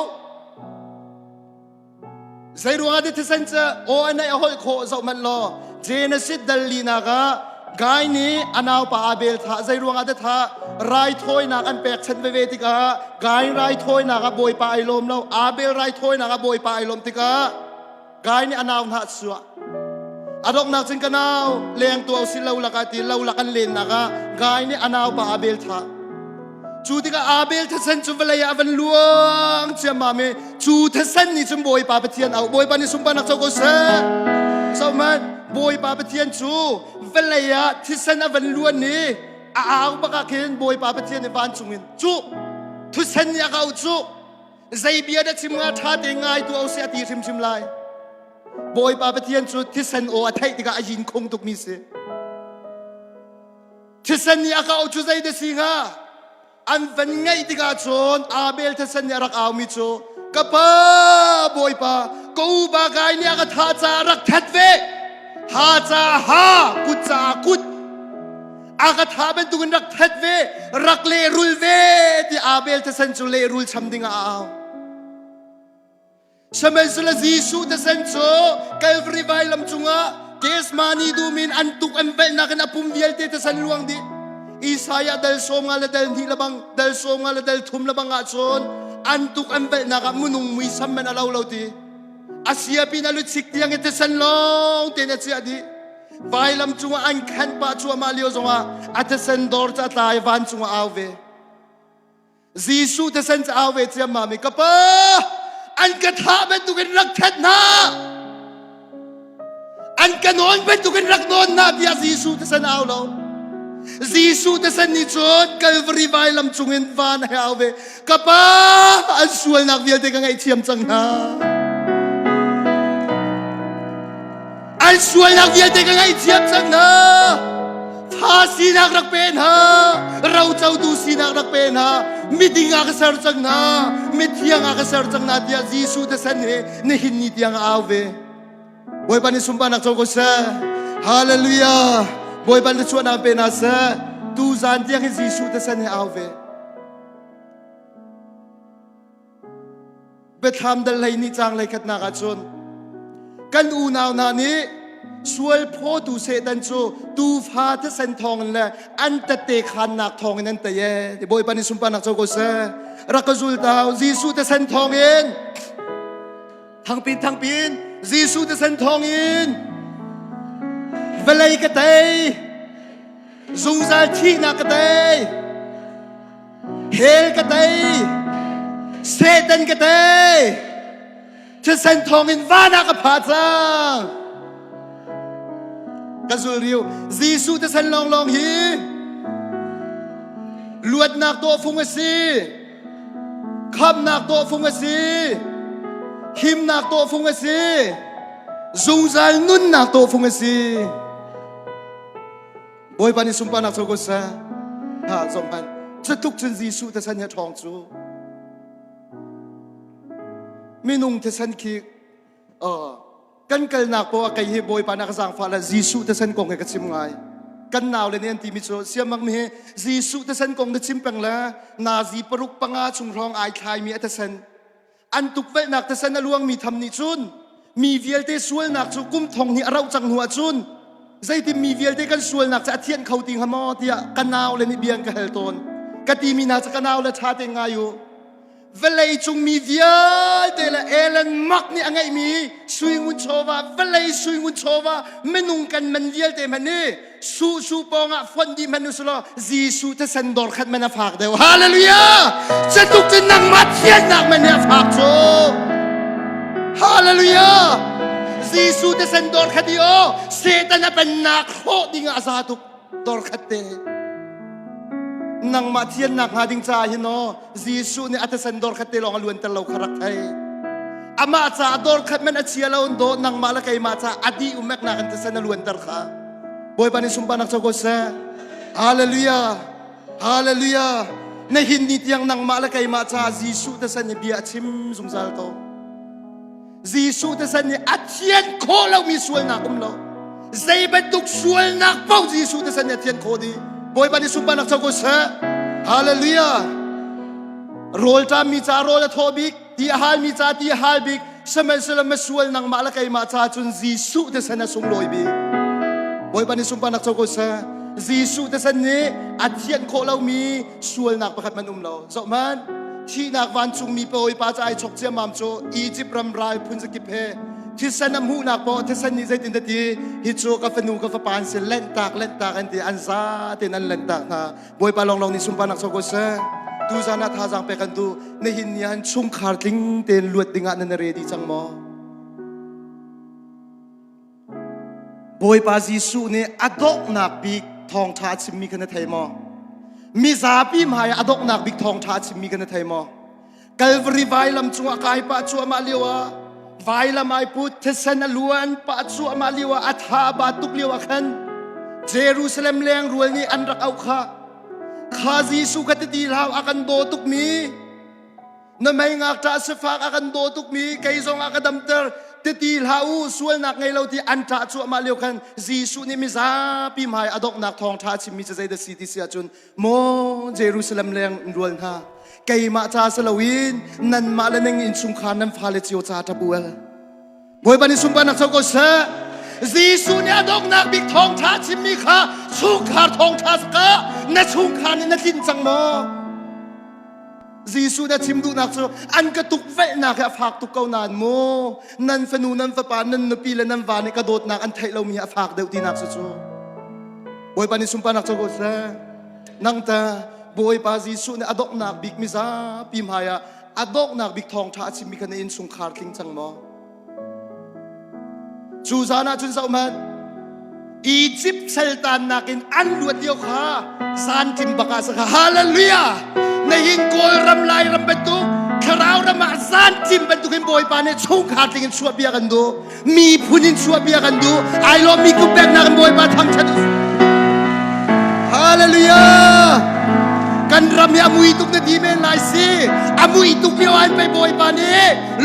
ใจรวงอาดาที่เซนจะโออันไหนเอาหอยเขาจะมันรอเจเนซิดดัลลีนักกายนี้อันเอาปาอาเบลท่าใจรวงอาดาท่าไรถ้อยนักอันแปลกฉันไปเวติกากายไรถ้อยนักบอยปาไอลมเราอาเบลไรถ้อยนักบอยปาไอลมติกากายนี้อันเอาหน้าสัวอดอกนักจึงกันเอาเลี้ยงตัวสิเราละกันตีเราละกันเล่นนักกายนี้อันเอาปาอาเบลท่าจูติกาอาเบลท่าเซนจุเวลยาวันลวงเชื่อมาเมจูท่าเซนนี่จุบอยปาเปเทียนเอาบอยปานิสุปานักเจ้าก็เซ่สมัยบอยปาเปเทียนจูเวลยาที่เซนอวันลวงนี้อาบกเคนบอยปาเปเทียนในบ้านจุงินจูทุเซนยาเขาจูใจเบียดชิมงาท่าเตงไงตัวเอาเสียตีชิมไลบอยปาเปเทียนจูที่เซนโออัฐิติกาอายินคงตุกมิเสที่เซนยาเขาจูใจเดสิงาอันเป็นไงติกาจนอาเบลที่เซนยารักเอามิโจกับป้าบอยปากูบากายเนี่ยก็ท่าจารักทัดเวท่าจาฮากุจากุด อากาถาเป็นตุกันรักเท็ดเวรักเลรุลเวที่อาเบลจะเซนจูเลรุลชัมดิงเอาสมัยสุลจีสูจะเซนโซเกลฟรีไวลำจุงะเกสมานีดูมินอันตุกอันเบลนักนับปุ่มเดียลเตจะเซนลวงดิอิสายาเดลโซมงาเลเดลทีละบังเดลโซมงาเลเดลทุมละบังอาชนอันตุกอันเบลนักมุนุงมิสัมมันอาลาวลาวดีอาเซียปีนาลุสิกที่ยังเตจะเซนลองเตเนเซียดีไวลำจุงะอันขันปาชัวมาเลียวจงะอาจจะเซนดอร์จะตายวันจุงะเอาเวจีสูจะเซนจะเอาเวเจียมามิกะปะอันกระทาเป็นตุกันรักเท็ดนาอันกันนอนเป็นตุกันรักนอนนาที่จีสูจะเซนเอาเราจีสูจะเซนนิจอนกัลวารีไวลำจุงเงินวานให้เอาเวกะปะอันส่วนนักเวียนเด็กไงเทียมจังนาอันส่วนนักเวียนเด็กไงเทียมจังนาพาสีนักรักเป็นฮะเราเจ้าดูสีนักรักเป็นฮะมิดิงอากาศจังนามิเทียงอากาศจังนาที่จีสูจะเซนเนหินนิที่ยังเอาเวบอยปันสุมปานักโจโกเซฮาเลลูยาบอยปันจะชวนนำเป็นอาเซตูซานที่ยังจีสูจะเซนเอาเวเบทามเดลัยนิจังเลยขัดนักชนกันอูนาวนานี้ส่วนพ่อตูเสดันโจตูฟ้าที่เส้นทองนั่นแหละอันตะเตขันนักทองนั่นแต่เย่บอยปานิสุมปานักโจโกเซรักจุลตาวจีสูที่เส้นทองเองทั้งปีนจีสูที่เส้นทองเองเวลัยกะเตยซูซาชีนักกะเตยเฮลกะเตยเสดันกะเตยที่เส้นทองเองวานักพาจังกระสุนเรียวจีสูจะเซนลองฮีลวดนักตัวฟุงสีคำนักตัวฟุงสีหิมนักตัวฟุงสีซุงใจนุ่นนักตัวฟุงสีบอยปานิสุมปานักโจกุสะฮะสมพันจะทุกชนจีสูจะเซนยาทองจูมีนุ่งจะเซนคิกกันเกิลนักเพราะว่าใครเฮบอยปานักสังฟ้าละจีสูจะเส้นกงให้กับชิมไงกันนาวเลยเนี่ยที่มิโซเสียมักมีจีสูจะเส้นกงจะชิมเป็งละนาจีปรุกปังอาชุงรองไอคลายมีอัตเซนอันตุกเวนักจะเส้นลวงมีทำนิจุนมีเวียลเตสวลนักจุกุมทองนี่เราจังหัวจุนใจที่มีเวียลเตกันสวลนักจะเทียนเขาติงหมอที่กันนาวเลยนี่เบียงกับเฮลตนกตีมีนาจะกันนาวเลยชาติงาอยู่เวลาจงมีเดียเดลเอลันมักนี่อังไงมีสุยงุนโชวาเวลาสุยงุนโชวาไม่นุ่งกันมันเดียเดมันนี่สู้ปองอ่ะฟันดีมันนุสโลจีสูจะเซนดอร์ขัดมันฝากเดียวฮาเลลูยาจะตุกจะนั่งมัดเทียนนักมันเนี่ยฝากโจฮาเลลูยาจีสูจะเซนดอร์ขัดดีโอเซตันเป็นนักโคดิ้งอาซาตุกดอร์ขัดเตนังมาเทียนนักหาดิงจ่าฮิโนจีสูเนี่ยอัตเซนดอร์ขัดเตลองล้วนตะเลาขรักไทยอามาจ่าดอร์ขัดมันอัจฉริยะเราโดนังมาละไกมาจ่าอดีอุเมกนักอันเซนล้วนตะลขาบอยปานิสุมปานักโจโกเซฮาเลลูยาฮาเลลูยาในหินนิตยังนังมาละไกมาจ่าจีสูเตเซนเบียชิมซุงซาลโตจีสูเตเซนอัจเทียนโคเรามีส่วนนักเราใจเป็นตุกส่วนนักเป้าจีสูเตเซนเทียนโคดีบอยปานิสุมปานักโจโกเซฮาเลลูยาโรลจามีจ่าโรลทอบิกที่ฮาลมีจ่าที่ฮาลบิกสมัยสลามส่วนนังมาละไกมาจ่าจนจีสูเตเซนสุงลอยบิกบอยปานิสุมปานักโจโกเซจีสูเตเซนนี้อัจเทียนโคเรามีส่วนนักประคัดมันเราสมันที่นักวันจุงมีปอยปาใจชกเจียมามโจอียิปต์รำไรพุนสกิเพที่เซนมูนักปอที่เซนนี้ใจตินตดีฮิโจกับฟนูกับฟปานเซเล่นตากอันที่อันซาที่นั่นเล่นตากนะบอยปาลองนิสุมปานักโจโกเซดูจานาท่าจังไปกันดูในหินยันชุ่มขาดลิงเตนลวดดิงานนันเรดีจังมอบอยปาจีสูเนี่ยอดอกนักบิกทองชาชิมีกันในไทยมอมีซาปีมายอดอกนักบิกทองชาชิมีกันในไทยมอกัลวรีไวลำจัวกายปะจัวมาเลียวะไวลำไอพุทธศาสนาล้วนปะจัวมาเลียวะอัฐาบาตุกเลียวะขันเยรูซาเล็มแรงรวยนี่อันรักเอาข้าจีสูกัดดีลาวอากันโดตุกมีนั่นไม่งักจ่าสฟากอากันโดตุกมีไกซองอากันดำเตอร์ te ti lau sual nak ngai lo ti an tra chu ma leo khan Jisu ni mi za pi mai adok nak thong tha chim mi cha zai da city sia chun mo Jerusalem leng rual na kai ma cha salawin nan ma la neng in chung khan nam phale chiu cha ta bual boy bani sum ban nak chau ko sa Jisu ni adok nak big thong tha chim mi kha chung khar thong tha ska na chung khan ni na tin chang mo Jisu na chim du nak chu an ka tuk ve nak a phak tuk kau nan mo nan fanu nan fa pa nan no pi le nan va ni ka dot nak an thai lo mi a phak deu ti nak chu boy pani sum pa nak chu ko sa nang ta boy pa Jisu na adok nak big mi za pi maya adok nak big thong tha chim mi kan in sung khar king chang mo chu za na chun sau man Egypt sultan nakin an luat yo kha san tim baka sa hallelujah na hin kol ram lai ram betu kharau ram san tim betu kin boy pa ne chou kha tingin suwa bia kan do mi phunin suwa bia kan do I love me ku pek na kan boy pa tham chan hallelujah kan ram ya mui tuk na di men lai si amui tuk yo ai pe boy pa ne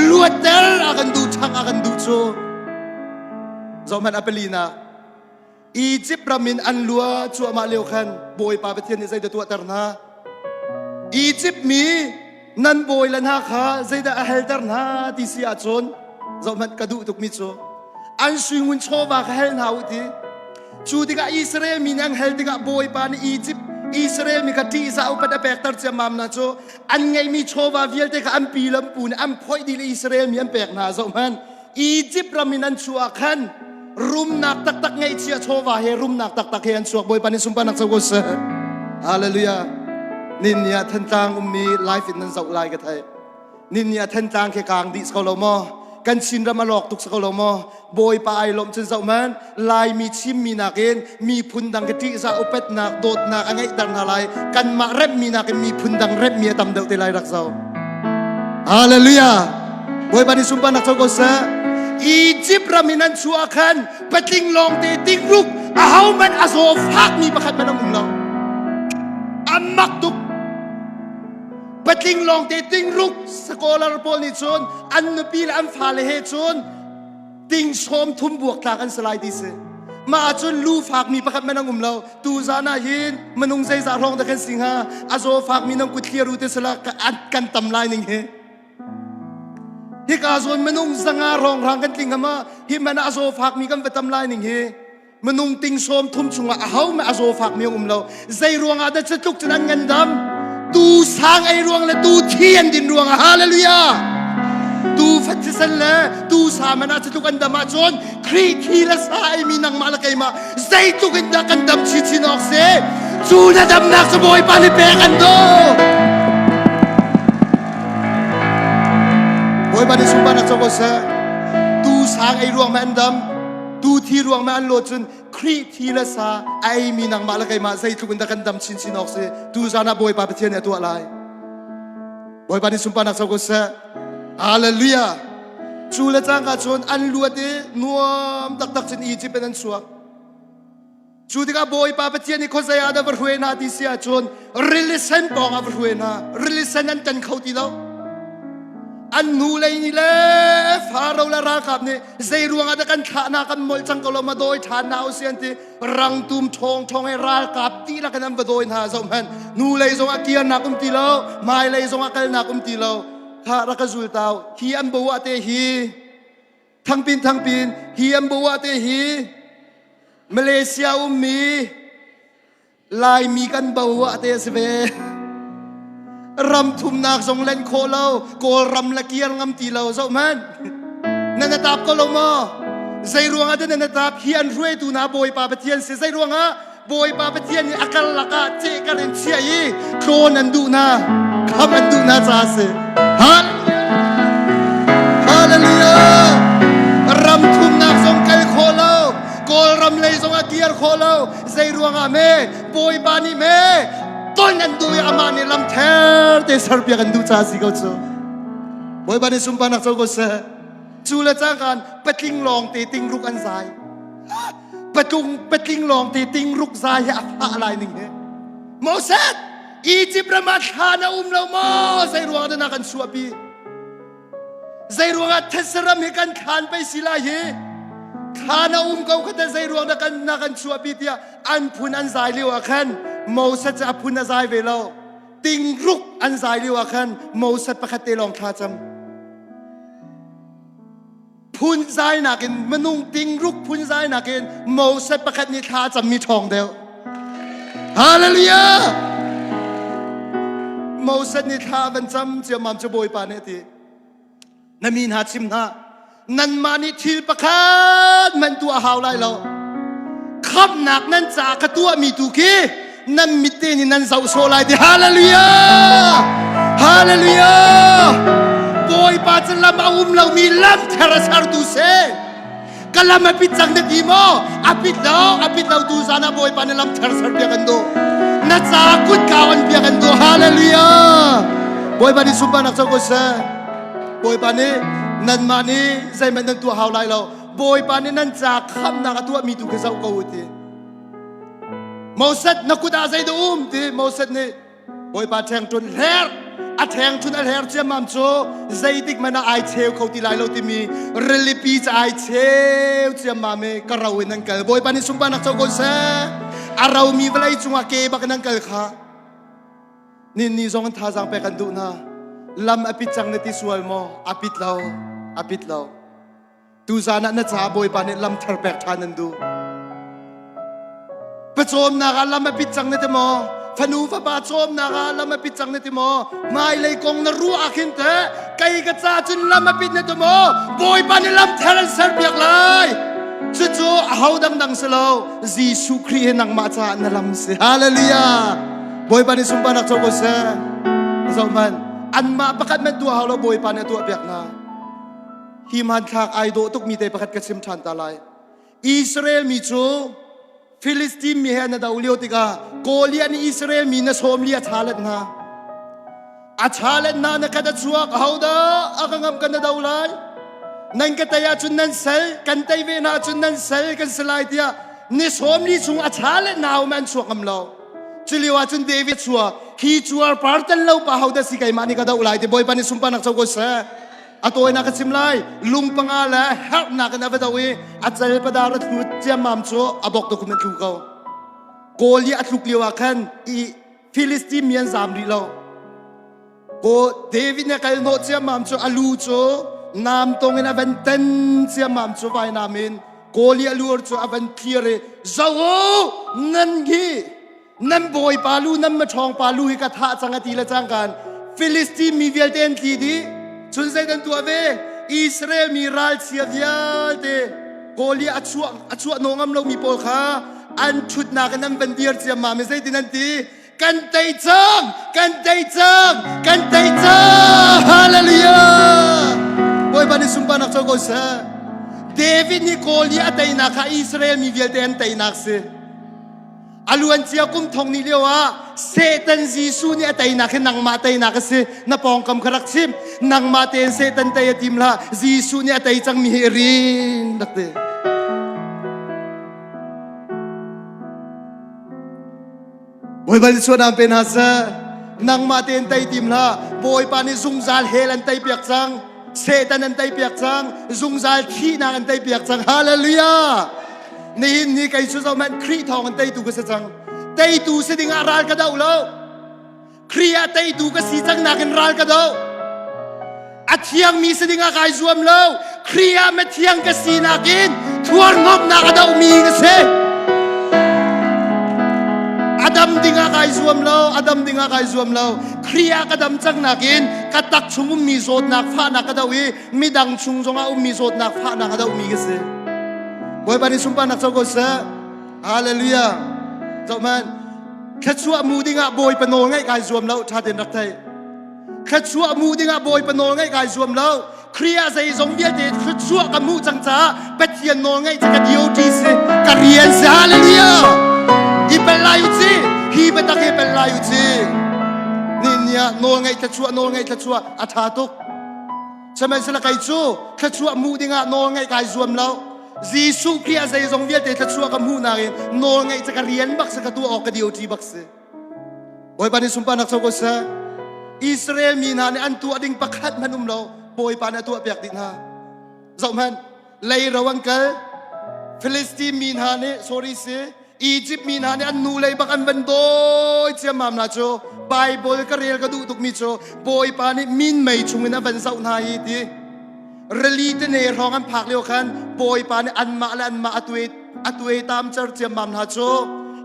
luat ter akan du chang akan du cho zaman apelina Egypt ramin an lua chu ma leo khan boy pa bethian ni zai da tu tarna Egypt mi nan boy lan ha kha zai da hel tarna ti sia chon zaman kadu tuk mi cho an swingun chowa ka hel na uti chu diga Israel mi nang hel diga boy pa ni Egypt Israel mi ka ti sa upat apek tar cha mam na cho an ngai mi chowa vial te ka am pilam pun am phoi di Israel mi am pek na zaman Egypt ramin an chu khan rum nak tak tak ngai chia chowa he rum nak tak tak he an suak boy panin sumpa nak sago sa hallelujah nin ya than tang mi life in nan zau lai ka thai nin ya than tang ke kang di skolo mo kan sin ra ma lok tuk skolo mo boy pa ai lom chen zau man lai mi chim mi nakin mi phun dang ke ti za upet nak dot nak angai dar na lai kan ma rep mi nak mi phun dang rep mi tam deu te lai rak zau hallelujah boy panin sumpa nak sago sa Egypt raminan suakan patling long te ting ruk ahaw man aso fak mi bakat man ang umlaw amak tuk patling long te ting ruk scholar pol ni chon an no pila am phale he chon ting som thum buak takan salai di se ma chon lu fak mi bakat man ang umlaw tu zana hin manung zai za rong da kan singa aso fak mi nang kutliya rute sala kan tamlai ning he hi ka zon menung zanga rong rang kan ting ama hi mana azo fak mi kan vetam lai ning he menung ting som thum chunga ahau ma azo fak mi umlo zai ruang ada chatuk chan ngandam tu sang ai ruang le tu thien din ruang hallelujah tu fatsan le tu sa mana chatuk andama chon khri khi la sa ai mi nang mala kai ma zai tu kan da kan dam chi chi nok se chu na dam nak sa boy pa ni pe kan do boy bani sumpa nak chogo sa tu sang ai ruang ma andam tu thi ruang ma an lo chun khri thi la sa ai mi nang ma la kai ma zai thukun da kan dam chin chin ok se tu zana boy pa pathian ya tu alai boy bani sumpa nak chogo sa hallelujah chu la chang ka chon an luate nuam tak tak chin Egypt an suak chu diga boy pa pathian ni khosaya da verhuena na ti sia chon relisen pong a verhuena relisen an tan khauti lo an nu lay ni le faraw la rakap ni zai ruang ada kan thana kan mol chang kolo ma doi thana o sian ti rang tum thong thong ai ral kap ti la kan am doi na zo man nu lay zong akian na kum ti lo mai lay zong akal na kum ti lo kha ra ka zul taw hi am bo wa te hi thang pin hi am bo wa te hi Malaysia mi lai mi kan bo wa te se ram thum nak zong len kho lo kol ram la kiar ngam ti lo zo man nanatap ko lo mo zai ruanga de nanatap hian ruai tu na boy pa pathian se zai ruanga boy pa pathian ni akal laka che kalen chia yi khon an du na kham an du na cha se hallelujah ram thum nak zong kal kho lo kol ram lei zong a kiar kho lo zai ruanga me boy pa ni me ton an du ya amani lam ther te sarpia kan du cha si go cho boy ba ni sumpa nak cho go sa chu la cha kan patling long te ting ruk an zai patling long te ting ruk zai ha pha lai ning he Moses Egypt ramat khana lo mo sai ruang da kan suapi ใจรวงอัศสรมให้กันขานไปสิลาเฮขานาเขาขัดใจรวงนักันชัวปิดยาอันพุนอันใจเลี้ยวขันโมเสสจะพุนอันใจเวลาติงรุกอันใจเลี้ยวขันโมเสสประคัตเตลองท่าจำพุนใจนักินมนุงติงรุกพุนใจนักินโมเสสประคัตนิท่าจำมีทองเดียวฮาเลลูยาโมเสสนิท่ามันจำจะมั่มจะบอยปานเนตีนั่นมีนาชิมนานั่นมานิทิลประคัตมันตัวหาวไล่เราขับหนักนั่นจากตัวมีตุกีนั่นมิเตนี่นั่นเจ้าโซไลดิฮาเลลูยาฮาเลลูยาบอยปาจลำอุ้มเรามีลำเทระสารดูเซกัลำอภิจังเดดีโมอภิเราดูซานาบอยปาเนลำเทระสารเบียกันโดนั่นจากกุดกาวันเบียกันโดฮาเลลูยาบอยปานิสุบานักเจ้ากุศลบอยปานีนั่นมานี่ใจมันนั่นตัวหาวไล่เราบอยปานีนั่นจากคำนักตัวมีตุกเจ้ากูตีโมเสสนักกุดาใจดูตีโมเสสนี่บอยปาแทงจนแหลอัดแทงจนแหลเจ้ามัมโจใจติกมันไอเชลเขาตีไล่เราตีมีเรลิปีจะไอเชลเจ้ามัมเองก็เราเองนั่งกันบอยปานีสุบานักเจ้ากูเซ่เรามีเวลาจุงอาเก็บกันนั่งกันค่ะนี่จงท่าจังไปกันดูนะลำอภิจังในที่สวยมออภิเราตูจานะจ่าบอยปานี่ลำทรเปกทานันดูประโจมนาการลำอภิจังในที่มอฟนูฟบาโจมนาการลำอภิจังในที่มอไม่เลยกงนรู้อาคินเตะไกกระจาจุนลำอภิในที่มอบอยปานี่ลำเทเลเซอร์เปียกเลยจู่ๆเขาดังสโลจีสุครีนังมาจานลำเสียฮาเลลูยาบอยปานี่สุบานักโจโกเซ่เจ้ามันอันมาประคัตมันตัวเขาเราบอยปานในตัวเปียกนาฮิมันทักไอโดตุกมีแต่ประคัตกระชิมชันตาลายอิสราเอลมีจูฟิลิสตีนมีเฮนดาวเลียวติกาโกเลียนอิสราเอลมีนสโมเลียชาเลตนาอาชาเลตนาในกระดัชัวเขาเด้ออากังกกันดาวไลนั่นก็แต่ยาจุนนั่นเซลกันแต่เวนาจุนนั่นเซลกันสลายเดียนสโมลีจุงอาชาเลตนาวมันชัวกำเราจุลิวาจุนเดวิดชัวฮีชัวปาร์ตันเล่าป่าเขาได้สิไก่มานี่ก็ได้อุไลที่บอยปานิสุมปานักเจ้ากุศลอัตัวนักชิมไลลุงปังอาละเฮานักนับดาวีอัจฉริยประดารัตุเจียมมัมโชอบอกตุกุเมนทุกเขาโกลีอัตลุกเลียวขันอีฟิลิสตีนมีอันสามรีเราโกเดวิดเนี่ยกันโนเจียมมัมโชอาลูโชนามตรงนั้นเป็นเต็นเจียมมัมโชไฟนามินโกลีอาลูโชอเป็นเคลียร์เจ้านั่นกีนั่นบอยปาลูนั่นมาชองปาลูให้กระทะจังตีละจังกันฟิลิสตีนมีเวลเตนทีดีชุนใจดันตัวเวอิสราเอลมีรัลเซียเวลเตโกลีอัชวะนงามเรามีโปลขาอันชุดนากันนั่นเป็นเดียร์เสียมาไม่ใช่ที่นั่นทีกันไตจังฮาเลลูยาบอยปานิสุมปานักโจโกเซเดวิดนี่โกลีอัตไตนักอิสราเอลมีเวลเตนไตนักเซอาลูอันเจียกุมทองนี่เรียกว่าเซตันจีซูนี่แต่นักนังมาแต่นักเสนับปองคำครักชิมนังมาแต่เซตันแต่ทีมละจีซูนี่แต่จังมีเฮรินดักเตบอยบาลิสวดามเป็นฮัสนังมาแต่แต่ทีมละบอยปานิซุงซาลเฮลันแต่เปียกจังเซตันอันแต่เปียกจังซุงซาลขี้นางอันแต่เปียกจังฮาเลลูยานี่ใครช่วยเรามันครีทองกันเตยตูก็เสจังเตยตูเสดิงอาราลก็ได้แล้วครีอาเตยตูก็สีจังนักนราลก็ได้อาเทียงมีเสดิงอาไก่รวมแล้วครีอาเมเทียงก็สีนักินทวนงบนักก็ได้มีก็เสอดัมดิงอาไก่รวมแล้วครีอาก็ดำจังนักินกระตักชุงมีโซดนักฟ้านักก็ได้มีดังชุงจงอามีโซดนักฟ้านักก็ได้มีก็เสบอยปานิสุมปานักเจ้ากุศลฮาเลลูยาเจ้ามันแค่ชั่วมูดิ้งบอยปนโนง่ายกายรวมแล้วชาเดนรักไทยแค่ชั่วมูดิ้งบอยปนโนง่ายกายรวมแล้วเคลียร์ใจสงเดียดแค่ชั่วกับมูจังจ้าเป็ดเทียนโนง่ายจะกระเดียวจีสิกระเรียนฮาเลลูยาอีเป็นลายุจีฮีเป็นตะเกียเป็นลายุจีนี่เนี่ยโนง่ายแค่ชั่วอัฐาตุกใช่ไหมสละไก่จูแค่ชั่วมูดิ้งโนง่ายกายรวมแล้วจีสุครีอาใจทรงเวียดเตทัชัวกับหูนายโนไงจะกระเรียนบักสกัดตัวออกกระเดียวจีบักเสบอยปานิสุมปานักโจโกเซอิสราเอลมีนาในอันตัวดิ่งประคัดมันเราบ บอยปานตัวเปียกดินฮะจอมันเลยระวังกันฟิลิสตีนมีนาเนี่ย sorry สิอียิปต์มีนาเนี่ยอันนูเลยบักอันบันโดยเจ้ามามนาโจไบเบิลก็เรียลก็ดูตุกมิโจบอยปานเนี่ยมินไม่ชุงนะบันเสาหน้าอีทีเรลีเตเนร้องอันผักเลี้ยวขันบอยปานเนี่ยอันมาและอันมาอตุเอตามเจ้าเจ้ามามนาโจ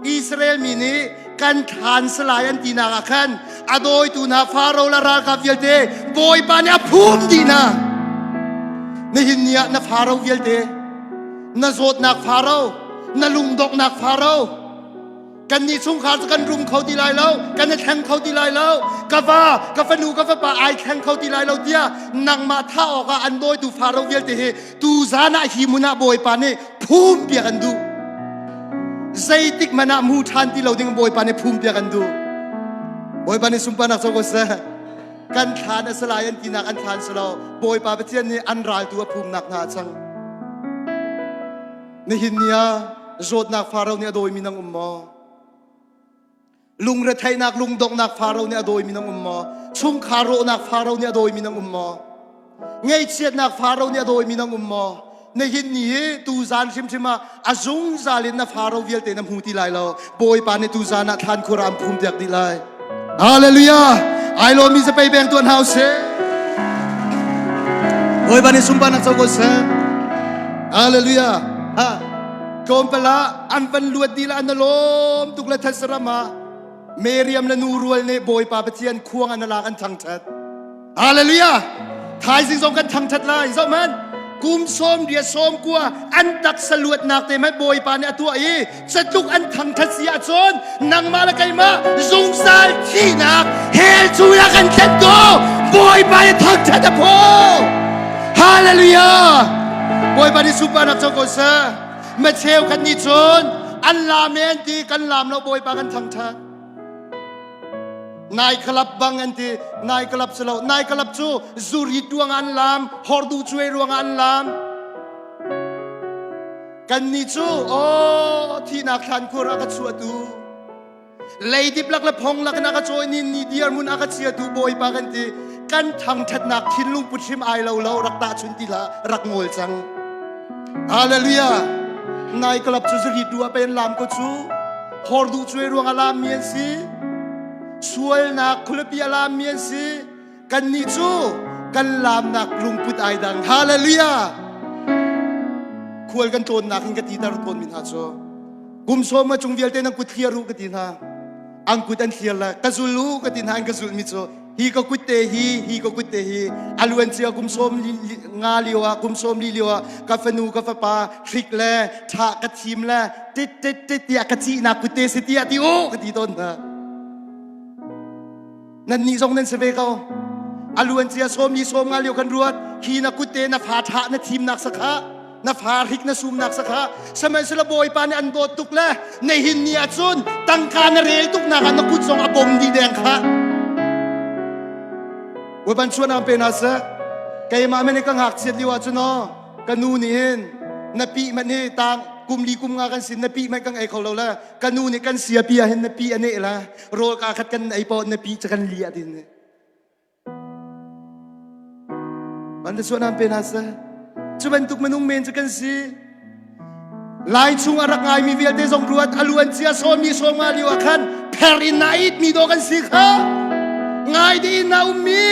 อิสราเอลมีนี่กันทานสลายอันตีนาขันอโดยตูนาฟาโรลาราคาวิลเตบอยปานเนี่ยพุ่มดีนาในหินเนียนาฟาโรวิลเตนาโซดนักฟาโรนาลุงดอกนักฟาโรกันนี่สุ่งขาดกันรุมเขาตีลายแล้วกันนี่แทงเขาตีลายแล้วกาฟานูกาฟาปาไอแทงเขาตีลายแล้วเดียนังมาท่าออกอันโดยตูฟาโรวิลเตตูซานาฮิมุนาบอยปานเนี่ยพุ่มเปียกันดูใจติกมันน่ะมูทันที่เราดึงบอยปานในภูมิเปียกันดูบอยปานในสุมปานักสกุลเสกันทานสลายอันกินักอันทานสลาวบอยปานประเทศนี้อันรายตัวภูมินักนาจังในหินเนียโจดนักฟาโรห์เนี่ยโดยมีนังมอลุงระไทนักลุงดงนักฟาโรห์เนี่ยโดยมีนังมอชุ่มคาโรนักฟาโรห์เนี่ยโดยมีนังมอไงเชียดนักฟาโรห์เนี่ยโดยมีนังมอในหินนี้ตูซานชิมมาอาจงซาลินนาฟาโรวิลเตนมูติไลเราบอยปานในตูซานะทานคุรามภูมิจากดิไลฮาเลลูยาไอโลมีสเปย์แบงตัวเฮาเซบอยปานในสุมปานักสกุลเซฮาเลลูยาฮะกอมเปล่าอันเป็นลวดดีละอันนลมตุกละทัศรามาเมเรียมละนูรวลในบอยปาเปเทียนควงอันนลากันทังชัดฮาเลลูยาทายสิ่งสองกันทังชัดไล่สมันกุมส้มเดียส้มกัวอันตักสลวดนักเต็มให้บอยปานเนี่ยตัวอีสตุกอันทังทัศยาชนนังมาละไกมาสงสารที่นักเฮลชูยากันเช็ดโตบอยปานทังทัศพอฮาเลลูยาบอยปานสุปานักจงกษามาเชลกันนิชนอันลาเมนตีกันลามเราบอยปานกันทังทัศนายกลับบังอันที่นายกลับสลาวนายกลับจูจูริดวงอันลามฮอร์ดูช่วยดวงอันลามกันนี่จูโอ้ที่นักขันคุรักชัวตูเลยดิบลักละพงลักนักจอยนี่เดียร์มุนอักเสียตูบอยปากันที่กันทางทัดนักทิ้งลุงปุชิมไอเรารักตาชุนติละรักงลจังฮาเลลูยานายกลับจูจูริดวงเป็นลามก็จูฮอร์ดูช่วยดวงอันลามเมียนซีช่วยนักคุลปีอาลามเมียนซีกันนิจูกันลามนักลุงพุทธไอดังฮาเลลูยาควรกันโจนนักกันตีตารุตนมินฮาโซกุมโซมาจงเวียลเตนังกุดเทียรูกันตีนาอังกุดอันเทียละกะซุลูกันตีนาอังกะซุลมิโซฮีก็กุดเตฮีก็กุดเตฮีอลวนเซียกุมโซมงาลิวะกุมโซมลิลิวะกาฟนูกาฟปาทริกแลชากะทีมแลติเตียกะจีนักกุดเตสิเตียติโอกันตีต้นนะนั่นนี่ทรงนั้นเสเวเขาอลวนเซียโสมยี่โสมงาเลียวกันรวดฮีนักกุเตนักฟาทะนักทีมนักสักะนักฟาริกนักซูมนักสักะสมัยสละบอยปานอันโดตุกเล่ในหินเนียจุนตั้งการเรตุกนักนักกุศลอบมดีแดงค่ะวันบันชวนอันเป็นอาเซไกมาไม่ในกังหักเสียดีว่าจุนอกันนูนี่เห็นนปีมันนี่ต่างกุมลีกุมงากันสินนปีไม่กังไอเขาเราละกันนูนี่กันเสียปีเห็นนปีอันนี้ละโรกาขัดกันไอปอนนปีจะกันเลียดินมันจะชวนอันเป็นอาเซจะเป็นตุกมนุษย์เมนจะกันสิลายชุงอารักไงมีเวียดเดซงรวดอลวนเสียโซมีโซมาลิวะคันเพรินไนท์มีโดกันสิค่ะไงดีนาอุมี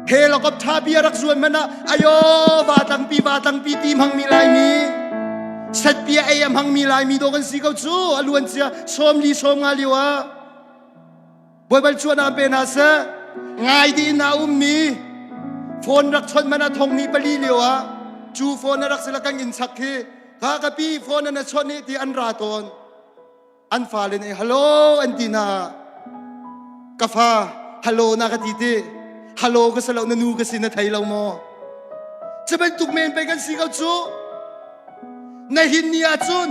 เฮลกับทาบีรักส่วนมันนะอโยวาตังปีตีมังมีลายมีสัตเปียเอ็มหังมีลายมีโดกันสิเขาจูอลวนเสียโซมลีโซมาลิวะบอยบัลชวนอันเป็นอาเซไงดีนาอุมีโฟนรักชนมันทงนี้ปลีเลียวะจูโฟนรักสลักังอินสักคีถ้ากะปีโฟนนั้นชนนี้ที่อันราตอนอันฟาเลนฮัลโหลอันดีนากาฟาฮัลโหลนักตีเตฮัลโหลก็สลาวนนูก็สินะไทยเราโมจะเป็นตุกเมนไปกันสิเขาจูในหินเนียจุน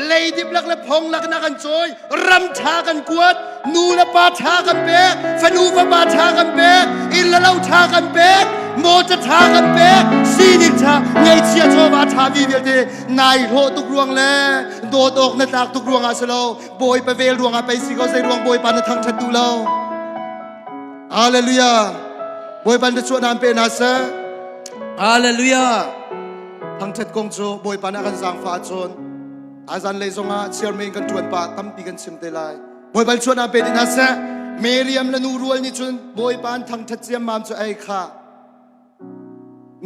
เลยดิบลักและพองลักนักกันจอยรำชากันกวดนูละปาชากันเป๊กฟนูฟปาชากันเป๊กอินละเล่าชากันเป๊กโมจะชากันเป๊กซีนิชาไงเชียโชวาชาวีเวลเดนายโหตุกรวงแลโดดอกนักตุกรวงอาสโลบอยไปเวลรวงอาไปสิเขาใส่รวงบอยปานทังชัดดูเราฮาเลลูยา บอยปันจะชวนนำเป็นฮัสฮาเลลูยาทั้งเจ็ดกงโจบอยปันอากันสังฟ้าจนอาจารย์เลยส่งอาเชียร์เมนกันชวนปาตั้มปีกันชิมเตลัยบอยปันชวนนำเป็นฮัสเมริยมและนูรัวนี่ชวนบอยปันทั้งเจ็ดเจียมมามจะไอ้ข้า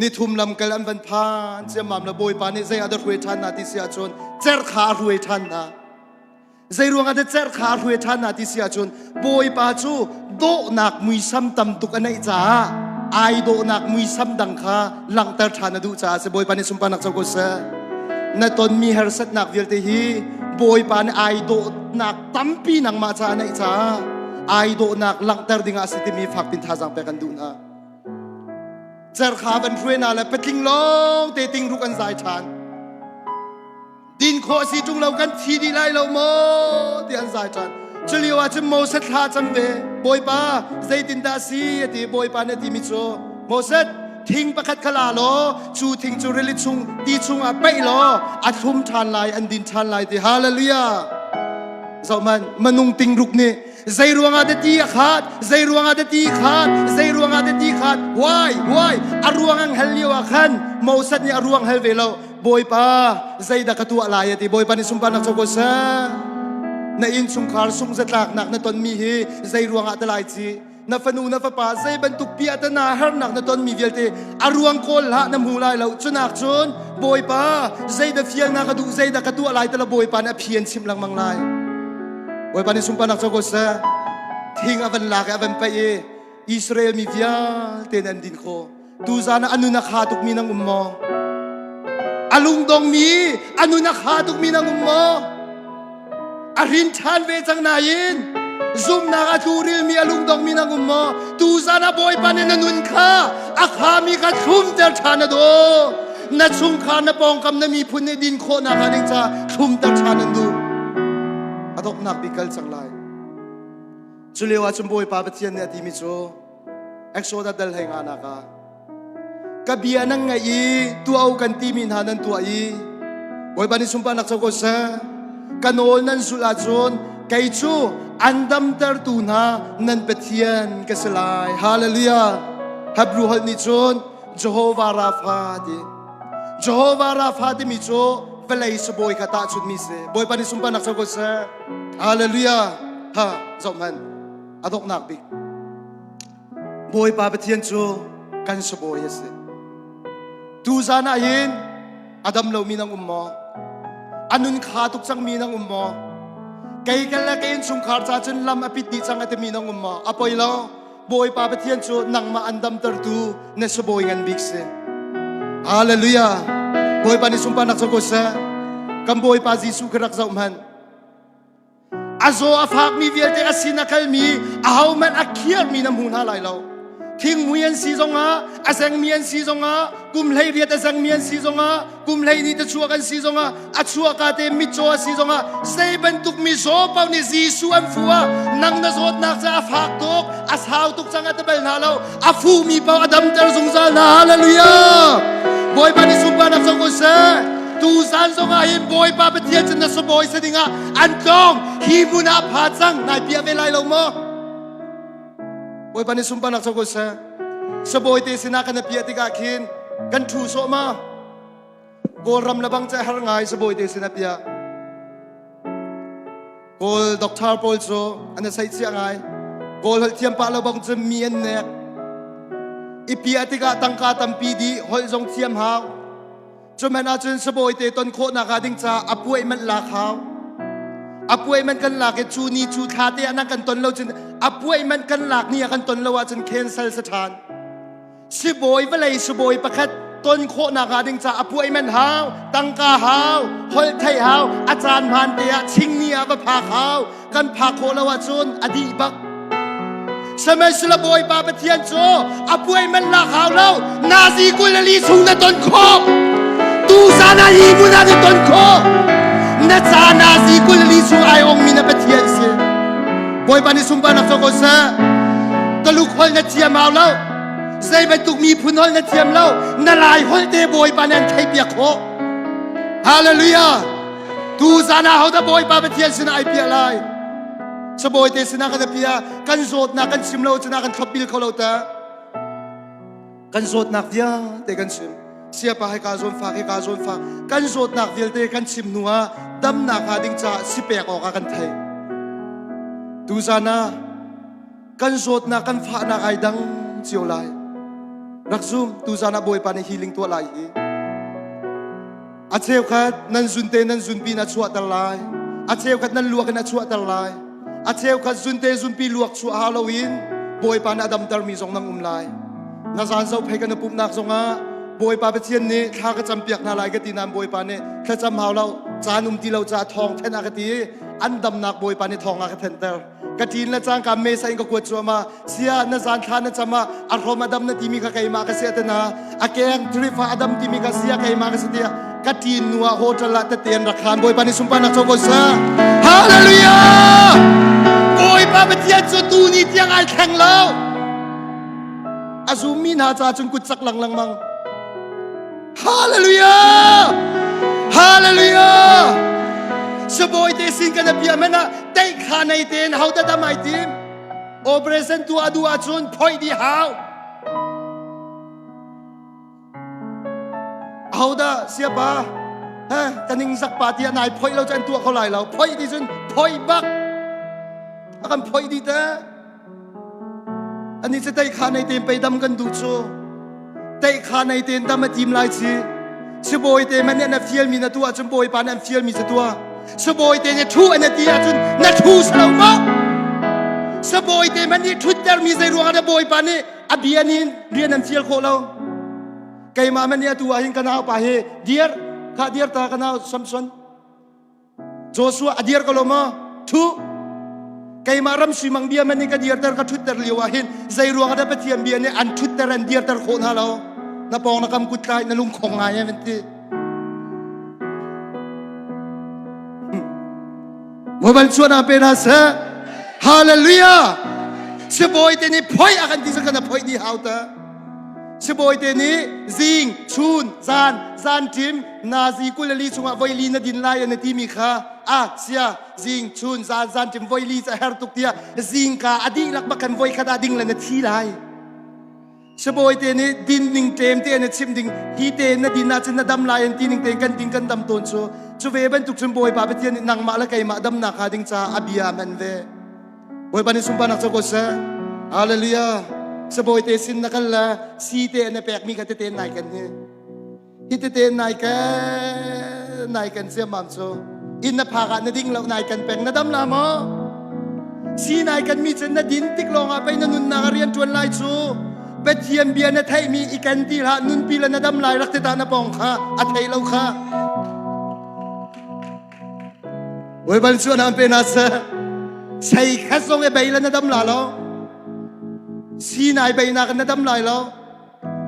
นี่ทุ่มลำกันอันวันพานเจียมมามและบอยปันนี่ใจอาจจะรวยทันนาที่เสียจนเจ้าขารวยทันนะใจรวงอาจจะเจ้าขารวยทันนาที่เสียจนบอยปาจูโดนักมุยซ้ำตำตุกอันไหนจ้าไอโดนักมุยซ้ำดังข้าหลังเตอร์ทานดูจ้าเสบอยปันนี่สุมปานักเจ้ากุศลนตอนมีเฮร์เซตนักเวลเตฮีบอยปันไอโดนักตั้มปีนังมาจ้าไหนจ้าไอโดนักหลังเตอร์ดิ่งอาศัยมีฝักเป็นท่าจังไปกันดูนะเจ้าขาเป็นรวยนาและเป็นทิ้งลงเตติงรุกันสายทานดินโคสีจุงเรากันทีดีไล่เราโมที่อันสายทานเฉลียวอาจจะโมเสตลาจังเวบอยป้าใจตินดาซีที่บอยป้าเนี่ยที่มิโซโมเสตทิ้งประคัดขลาโลจูทิ้งจูเรลิชุงตีชุงอาเปโลอัดทุ่มทานลายอันดินทานลายที่ฮาเลลูยาเจ้ามันมนุงติงรุกนี่ใจรวงอาเดตีขาดใจรวงอาเดตีขาดใจรวงอาเดตีขาดวายอรวงอังเฮลิวาขันโมเสตนี่อรวงเฮลเวโลบอยป้าใจดักตัวลายที่บอยป้านี่สุมปานักโจโกเซna in sung khar sung zatlak nak na ton mi hi zai ruang atalai chi na fanu na fa pa zai bantuk pi atana har nak na ton mi velte aruang kol ha na mulai lo chunak chun boy pa zai da fial na ka du zai da ka tu alai tala boy pa na phian chim lang manglai boy pa ni sum pa nak chago sa thing avan la ka avan pa e Israel mi via ten an din ko tu zana anu na khatuk mi nang ummo alung dong mi anu na khatuk mi nang ummo arin chan ve chang na yin zoom na ka turil mi alung dong mi nang ummo tu sana boy panen nun kha akha mi ka thum ter chana do na chung kha na pong kam na mi phun ne din kho na ka ning cha thum ter chana du atok nak bikal chang lai chulewa chum boy pa pathian ne ati mi cho exoda dal hai nga na ka kabia nang ngai tu au kan ti min hanan tu ai boy pa ni sumpa nak chaw ko sa kanol nan sulachon kay chu andam ter tu na nan pathian kasalai hallelujah habru hal ni chon Jehovah Rapha ti mi cho velai so boy kata chut mi se boy pa ni sumpa nak chaw ko sa hallelujah ha zoman adok nak bik boy pa pathian chu kan so boy ase tu sana yin adam lo mi nang ummo anun khatuk chang mi nang ummo kai kala kain sum khar cha chen lam apit di chang ate mi nang ummo apoi lo boy pa pathian chu nang ma andam tar tu ne so boy ngan bik se hallelujah boy pa ni sum pa nak ko sa kam boy pa jisu krak za man azo afak mi vilte asina kalmi ahaw man akhiar mi nam hun halai lo King Muyan si zonga asang mian si zonga kum lei riat asang mian si zonga kum lei ni ta chua kan si zonga a chua ka te mi cho si zonga sei bentuk mi zo pau ni Jisu am fuwa nang na zot nak sa afak tok as how tok changa ta bel na lo afu mi pau adam ter zung za na hallelujah boy pa ni sumpa nak so ko sa tu san zonga him boy pa pathian chen na so boy sa dinga an tong hi mu na pha chang nai pia ve lai lo mo boy pa ni sumpa nak chaw sa boy te sina kan pia ti ka khin kan thu so ma gol ram labang cha har ngai sa boy te sina pia gol doctor pol so an sai chi ngai gol hal thiam pa labang cha mien ne i pia ti ka tang ka tam pi di hol jong thiam haw chu man a chun sa boy te ton kho na ka ding cha apuai man la khaw apuai man kan lak e chu ni chu tha te anan kan ton lo chun apuai man kan lak ni kan ton lo wa chun cancel sa than si boy velai si boy pakhat ton kho na ga ding cha apuai man haw tang ka haw hol thai haw achan man te a ching ni a ba pha haw kan pha kho lo wa chun adi bak samay sila boy pa pathian cho apuai man la haw lo na si kulali chung na ton kho tu sana hi mu na ton kho na sana si kulali chung ai ong mi na pathian se boy pa ni sumpa nak ko sa taluk hol na chiam haw lo sai ba tuk mi phun hol na chiam lo na lai hol te boy pa nan thai pia kho hallelujah tu sana ho da boy pa pathian sin ai pia lai sa boy te sina ka da pia kan zot na kan simlo chana kan thopil kholo ta กันโสดนักเดียเตกันชิมเสียไปให้กาโซนฟ้าให้กาโซนฟ้ากันโสดนักเดียเตกันชิมนัวดำนักหาดิ้งจ่าสิเปียกออกกันไทยดูซานะกันโสดนักกันฟ้านักไอดังเจียวไลรักซุ่มดูซานะบอยปานฮีลิงตัวไลอาเชียวขัดนั่นซุนเตนั่นซุนปีนัดชัวตะไลอาเชียวขัดนั่นลวกนัดชัวตะไลอาเชียวขัดซุนเตซุนปีลวกชัวฮาโลวีนบอยปานอดัมตาร์มีสองนางไลนาซานเจ้าเพกันปุ่มนักสงะบอยปาเปเทียนนี้ถ้าก็จำเปียกนาลายก็ตีนามบอยปานเนี่ยถ้าจำหาเราจานุ่มตีเราจะทองเทนอากตีอันดำนักบอยปานเนี่ยทองอากเทนเตอร์กตีนละจางกามเมสัยก็กวดชัวมาเสียนาซานทานนะจำมาอารมณ์อดัมนะที่มีกะไก่มากเสียตนะอาเกงทริฟาอดัมที่มีกะเสียไก่มากเสียกตีนนัวโฮตละตะเตียนรักขานบอยปานเนี่ยสุมปานักโชกษาฮาเลลูยาบอยปาเปเทียนจุดตูนี่เตียงไอแข็งแล้วอาซูมินาจาจนกุดสักหลังมังฮาเลลูยาฮาเลลูยาสบอยเตสิงกันเบียมันนะได้ขาในเตนเฮาจะทำไมทีมโอเปอเรชั่นตัวดูอาจุนพอยดีเฮาเฮาได้เสียบ้าฮะแต่นิ่งสักปาที่นายพอยเราจะอันตัวเขาไหลเราพอยดีจนพอยบักอาการพอยดีแต่อันนี้จะได้ขาในเต็มไปดำกันดูโชได้ขาในเต็มดำมาทีมลายชีสบอยเต็มมันเนี่ยนับเฟียลมีนัตัวจนบอยปานนับเฟียลมีสัตัวสบอยเต็มเนี่ยทูอันนี้จนนับทูสลาวมาสบอยเต็มมันเนี่ยทุดเดอร์มีใจรัวกันบอยปานเนี่ยอบียนินเรียนนับเฟียลโคเราไก่มามันเนี่ยตัวหิงกันเอาไปเฮเดียร์ข้าเดียร์ตากันเอาซัมซอนโจชัวอเดียร์ก็ลงมาทูไก่มารำสีมังเบียมันนี่ก็เดียร์เตอร์ก็ทุดเตอร์เลียวหินใจรัวกันไปเทียมเบียเนี่ยอันทุดเตอร์อันเดียร์เตอร์โคนฮาเราน้าปองนักกำกุดไก่น้าลุงของไงมันตีว่าบันชวนอาเป็นอาเซฮาเลลูยาเสบอยเตนี่พอยอากันที่สักกันพอยดีฮาวตาเสบอยเตนี่ซิงชูนซานทิมนาซีกุลลีชงว่าไวลีนดินไลน์ในที่มีค่าเสียซิงชูนซานทิมไวลีจะเฮร์ตุกเตียซิงกาอดีลักบักันไวขดาดิ่งเลยในที่ไลสบอยเตนี่ดินนิ่งเต็มเตนี่ชิมดิ่งฮีเตนดินน่าจะน่าดำไลน์ที่นิ่งเต็มกันดิ่งกันดำต้นโชจูเวบันทุกชมบอยปาเปเทียนนางมาละไก่มาดำนักหาดิ่งจ้าอบิยามันเวบอยปานิสุมปานักโชกุสะฮาเลลูยาสบอยเตสินนักละซีเตนเปกมีกันเตนนายกันเนี่ยฮิตเตนนายกันเสียมัมโชอินนภากันดิ่งแล้วนายกันแปงน่าดำละมั้งซีนายกันมีเจนดินติกลองไปนันุนนาเรียนจวนไลชูเปทียมเบียนไทยมีอีกันที่ละนุนปีละนาดำลายรักเตตานาปองค่ะอัฐิเราค่ะโอ้ยบันชวนอันเป็นอาเซใส่แค่ทรงไอ้ใบละนาดำลายแล้วสีนายใบนากันนาดำลายแล้ว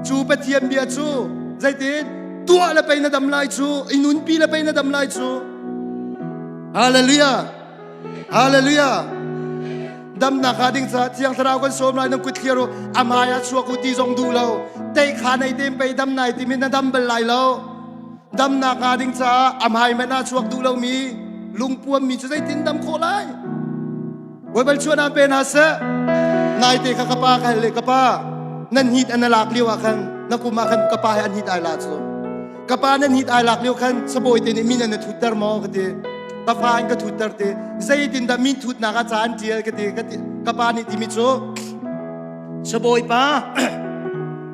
จูเปทียมเบียจูใจเต้นตัวละไปนาดำลายจูไอ้นุนปีละไปนาดำลายจูฮาเลลูยาฮาเลลูยาดำนักหาดิ่งซะเที่ยงทราวกันโสมลายน้ำกุดเทียโรอามายาชัวกุตีจงดูเราเตะขาในเต็มไปดำในที่มีนาดำเบลไลเราดำนักหาดิ่งซะอามายไม่น่าชัวดูเรามีลุงปวมมีจะได้ตินดำโคไลวันบัลชวนอาเป็นอาเซนายเตะกระปากันเลยกระปานั่นฮิตอันนักเลี้ยวกันนักกุมากันกระปาให้อันฮิตไอลาโซกระปานั่นฮิตไอลักเลี้ยวกันสบอยเตนี่มีนั่นทุดเตอร์มองกันเตกระปาอันก็ทุดเตอร์เตใจดินดามินทุดนักอาจารย์เจียกันเตกระปานี่ที่มิโซสบอยป้า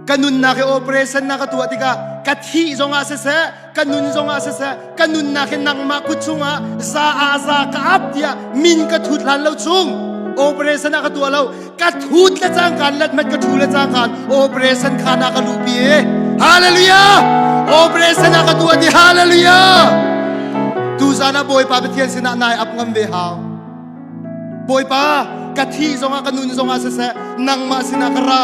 กันนุนนักโอเปอเรชั่นนักตัวติกากัดที่จงอาเสะกันนุนจงอาเสะกันนุนนักนังมาคุดจงอาซากับเดียมินกัดทุดหลันเราจงโอเปอเรชั่นนักตัวเรากัดทุดละจางกันและมันกัดทุดละจางกันโอเปอเรชั่นขานักลูปีฮาเลลูยาโอเปอเรชั่นนักตัวที่ฮาเลลูยาดูซานาบอยป้าเปเทียนสินานายอับงำเวหาบอยป้ากะที่จงอากันนุนจงอาเสะนังมาสินากรา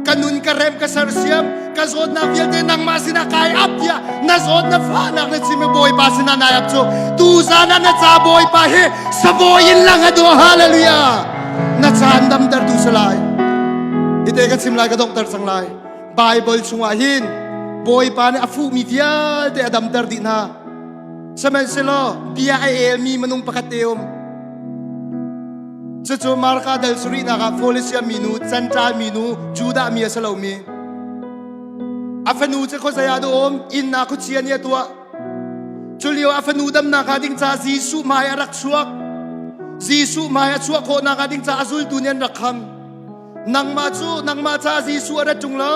กันนุนกระเร็มกระเสรเสียมกระโซดนักเยลเดนังมาสินากายอับเดียนักโซดนักฟ้านักเนซิมบอยป้าสินานายอับโจดูซานาเนจ่าบอยป้าเฮสบอยินลังอดูฮาเลลูยานักจานดำดดูสลายอิเตกันซิมลายกระดงตร์สังลายไบเบิลชงอาหินบอยป้าเนี่ยอฟูมีเดียเตอดำดดินาสมัยเซโลเบียเอลมีมนุงปะกเตอมจะจูมาร์คาเดลสุรินาคาโฟลิเซียมินูจันทรามินูจูดามีสลามี อาฟนูจะโคสยาดูอมอินนาคุเชียนเยตัวจุลิโออาฟนูดำนาคาดิ้งจ้าจีสุมายรักชัวจีสุมายชัวโคนาคาดิ้งจ้าอาซุลตุเนียนรักคำนังมาจูนังมาจ้าจีสุอะไรจุงเล่า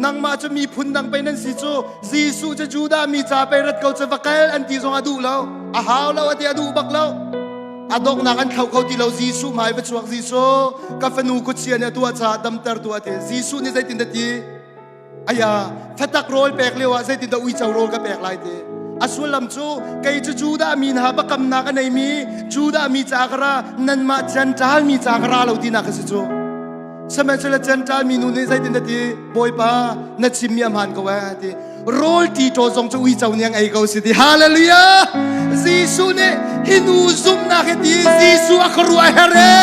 นังมาจะมีพุนดังไปนั่นสิจูจีสุจะจูดามีจ้าไปรัดเขาจะวักเอลอันที่ทรงอดูเล่าอาหาวเล่าอันที่อดูบักเล่าอาดงนักอันเขาที่เราจีสุมายไปชัวจีสุกาฟนูคุเชียนเนี่ยตัวจ้าดำเตอร์ตัวเตจีสุนี่ใจตินเดีอายาถ้าตักโรลแปลกเลยวะใจตินตะอุยเจ้าโรลก็แปลกหลายเดอาสวลลำจูไก่จูดามีนะบักกำนักในมีจูดามีจากรานันมาจันจามีจากราเราที่นักสิจูสมัยเชลจันจามีนูนี่ใจตินตะดีบอยป้านัดชิมยามหันก็ว่าดีโรลที่โจทรงจะอุยเจ้าเนี่ยไอ้เขาสิดีฮาเลลูยาซีซูเนี่ยฮินูซุมนักดีซีซูอัครัวเฮเร่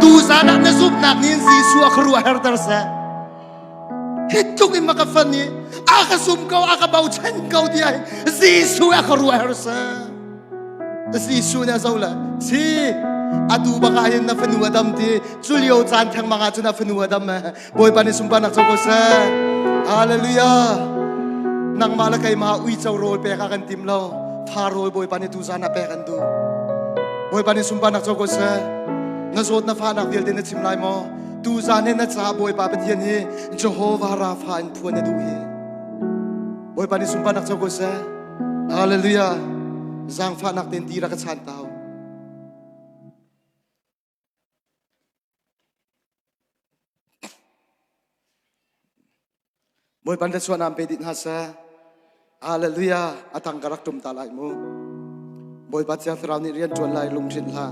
ตูซานักนซุมนักนี่ซีซูอัครัวเฮเตอร์เซฮิตุกิมักฟันนี่อาคซุมเขาอาคบ่าวฉันเขาที่ไอ้ซีซูอัครัวเฮเตอร์เซซีซูเนี่ยเจ้าละซีอาดูบังอาเห็นนับฟันหัวดำที่จุลิโอจานทั้งมังอาจนับฟันหัวดำบอยปานิสุมปานักเจ้าก็เซฮาเลลูยานังมาละไกมาอุยเจ้าโรยเปกกันติมเราพาโรยบอยปานิตูซานาเปกันดูบอยปานิสุมปานักเจ้าก็เซนโซดนาฟานักเดียลเดนชิมไลมอตูซาเนนัทราบอยปาเป็นเทียนฮีเจโฮวาราฟาอินพวนดูฮีบอยปานิสุมปานักเจ้าก็เซฮาเลลูยาจังฟานักเดนตีรักชันเตาบอยปันเดชวนามเปดินฮัสฮาเลลูยาอาตังกรักตุมตาลายมูบอยปัจจัยเรานี่เรียนจวนลายลุงชินลา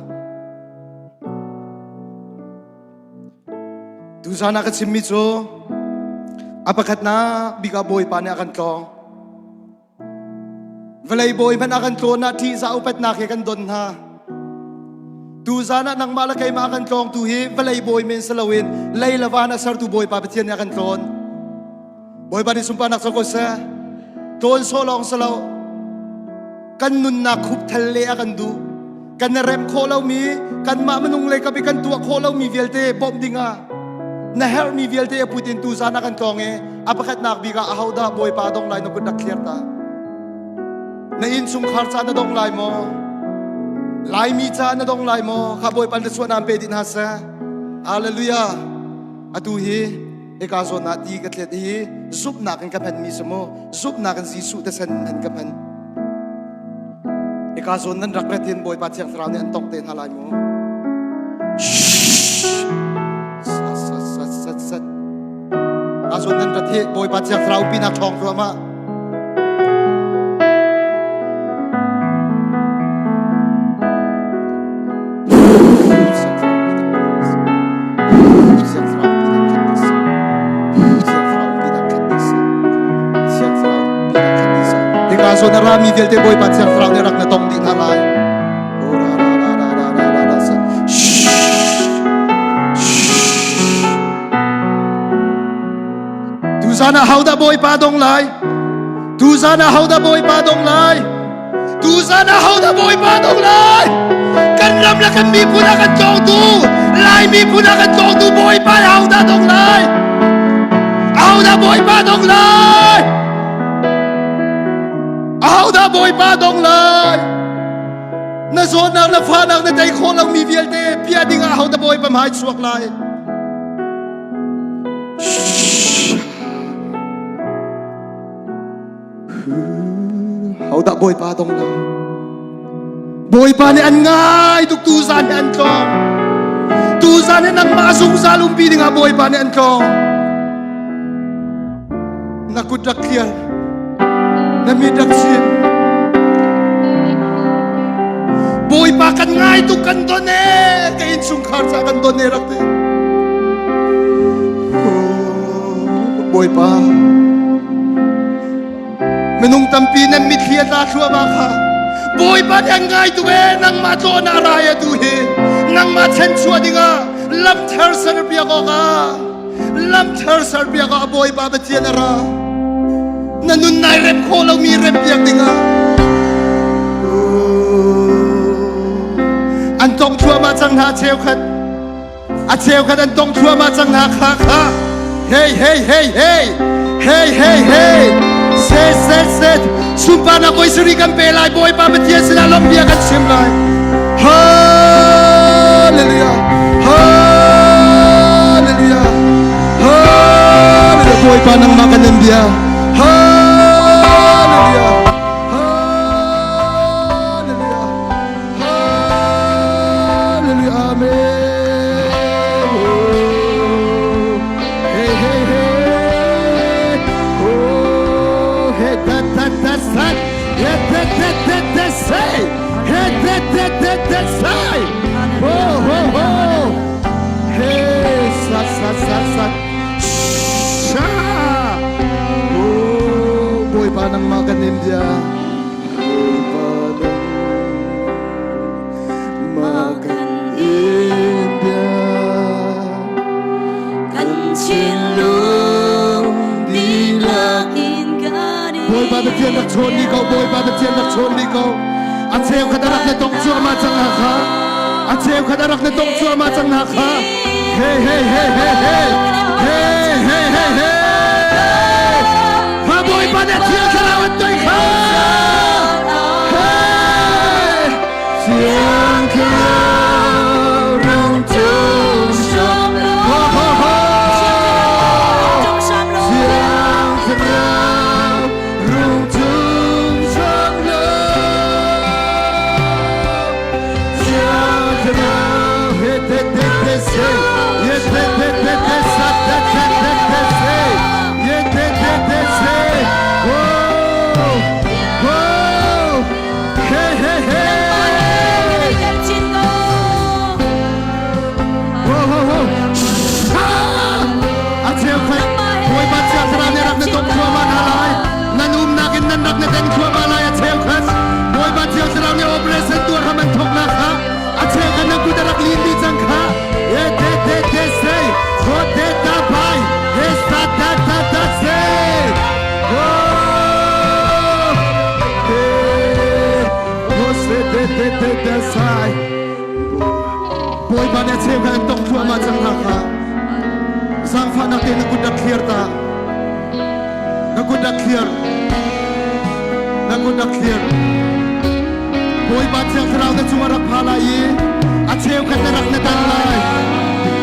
ดูซานักชิมมิโซอาปะขัดนาบิกาบอยปานอากันกองเวลาบอยมันอากันโกนาทีซาอุปัตนาเกกันดนฮาดูซานะนังมาละไกมากันกองตูฮีเวลาบอยเมนสลาวินไลลาวานาสารตูบอยปาเปเทียนอากันกอนบอยปานิสุมปานักสกุลเสโดนโซลองสลาวกันนุนนักขุบทะเลกันดูกันเรมโคลามีกันมามันงเลยกับกันตัวโคลามีเวลเตบอมดิงานะเฮร์มีเวลเตพูดินตูซานักันกองอาปะขัดนักบิกาอาฮาวดาบอยปาดงไลนกุดักเคลียร์ตาในอินสุงคาร์ซานะดงไลโมไลมีจานะดงไลโมข้าบอยปันเดชวนามเปดินฮัสฮาเลลูยาอตูฮีเอกาโซนาดีกันเลยที่ซุปนักกันกับพันมีสมอซุปนักกันซีสุแต่สันหันกับพันเอกาโซนั้นรักเรตินบอยปัจจัยเราเนี่ยต้องเต้นฮาลายมูสัดเอกาโซนั้นรักที่บอยปัจจัยเราปีนักทองรัวมาโซนารามีเดลเตบอยปัจจัยเราเนี่ยรักนะตรงดินอะไรดูซานะฮาวดาบอยปาดงไลดูซานะฮาวดาบอยปาดงไลดูซานะฮาวดาบอยปาดงไลกันรำละกันมีผู้นักกันจองดูไลมีผู้นักกันจองดูบอยปาฮาวดาดงไลฮาวดาบอยปาดงไลเอาดาบอยปาดงเลยน่าโซนักน่าฟ้านักน่าใจโคเรามีเวียลเตเพียดิงเอาดาบอยปามหายสวกเลยเอาดาบอยปาดงเลยบอยปาเนี่ยอันง่ายทุกตูซานเนี่ยอันกองตูซานเนี่ยนังมาสุงซาลุมปีดิงเอาบอยปาเนี่ยอันกองนักกุดักเคียร์นั่นมีดักเสียงบอยปากันง่ายทุกกันตัวเน่ก็อินสุงคาร์จากกันตัวเน่รักเต้บอยปาเมนุงตัมปีนั่นมีเคลียร์ตาชัวบ้าค่ะบอยปายังง่ายตัวนังมาโจนาอะไรดูเฮนังมาเช่นชัวดิงาลัมเทอร์เซอร์เบียก็ลัมเทอร์เซอร์เบียก็บอยปาเบทียนอะไรนั่นนุ่นนายเร็บโคเรามีเร็บเปียกดิงาอันต้องชัวมาจังหาเชลขัดอันเชลขัดอันต้องชัวมาจังหาค่ะเฮ้ยเฮ้ยเฮ้ยเฮ้ย Hey, hey, hey. Set. Sumpah na ko'y surikan pelay. Boy, pamatiyan sila lumpia kan simlay. Hallelujah. Hallelujah. Hallelujah. Boy, panang makanan dia. Hallelujah. Hallelujah. Hallelujah. Amen. Hey, hey, hey. Oh, hey, that's right. Yeah, that's right. Hey, that's right. Oh, oh, oh. Hey, sat. Sha. Oh, boy, panang makanin dia. Boy, pada tiang nak chôn đi câu, boy, pada tiang nak chôn đi câu. Anh xem khadarak na tong chua ma chang haka. Anh xem khadarak na tong chua ma chang haka. Hey, hey, hey, hey, hey, hey, hey, hey, hey. Ha, boy, pada tiang kelawat tu ikha. Hey, tiang kelawat rong tung sham lo. Ho, ho, ho. Tiang kelawat rong tung sham lo. Tiang kelawat he say. Yes, say. Yes, say. Whoa, whoa. Hey, hey, hey. Whoa, whoa, whoa. At siya kay boy ba siya sarang nirak na tong chua manalay. Nanum nakin nanak na teng chua malay at siya kas. Boy ba siya sarang niya obresen tuwa haman tok na ka. At siya ka nagkudarak lindi sang ka. Ye say. Ho de tabay. Yes, ta say. Oh, hey. Ho say de say. Boy ba niya siya ka tong chua ma sang na ka. Sang fa natin nagudak clear ta. Nagudak clear. Boy ba siya sarang na sumarak palay. At siya ka narak na tanlay.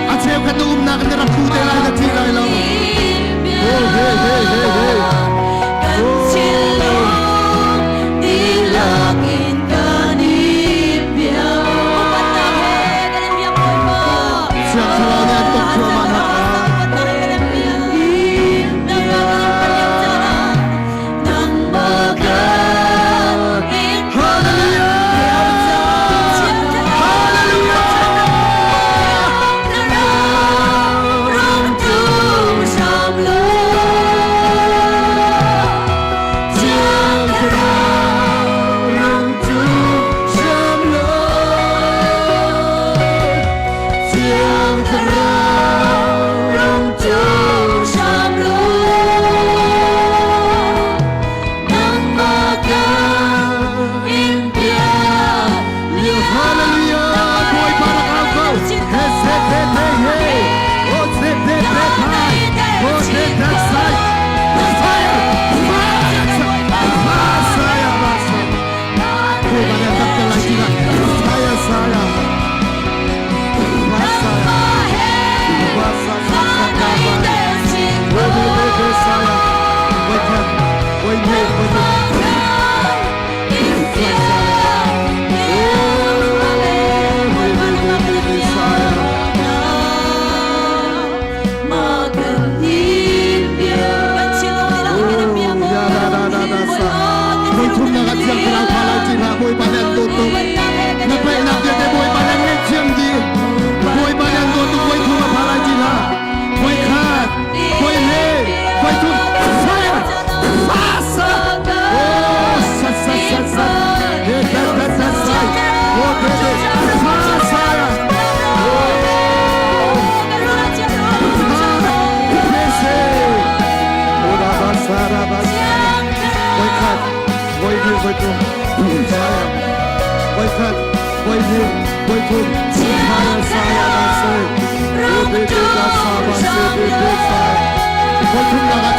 At siya ka tuum na narak kudelay na tilay lang. Oh, hey, hey, hey, hey. Siya sarang niya tong chua man haka.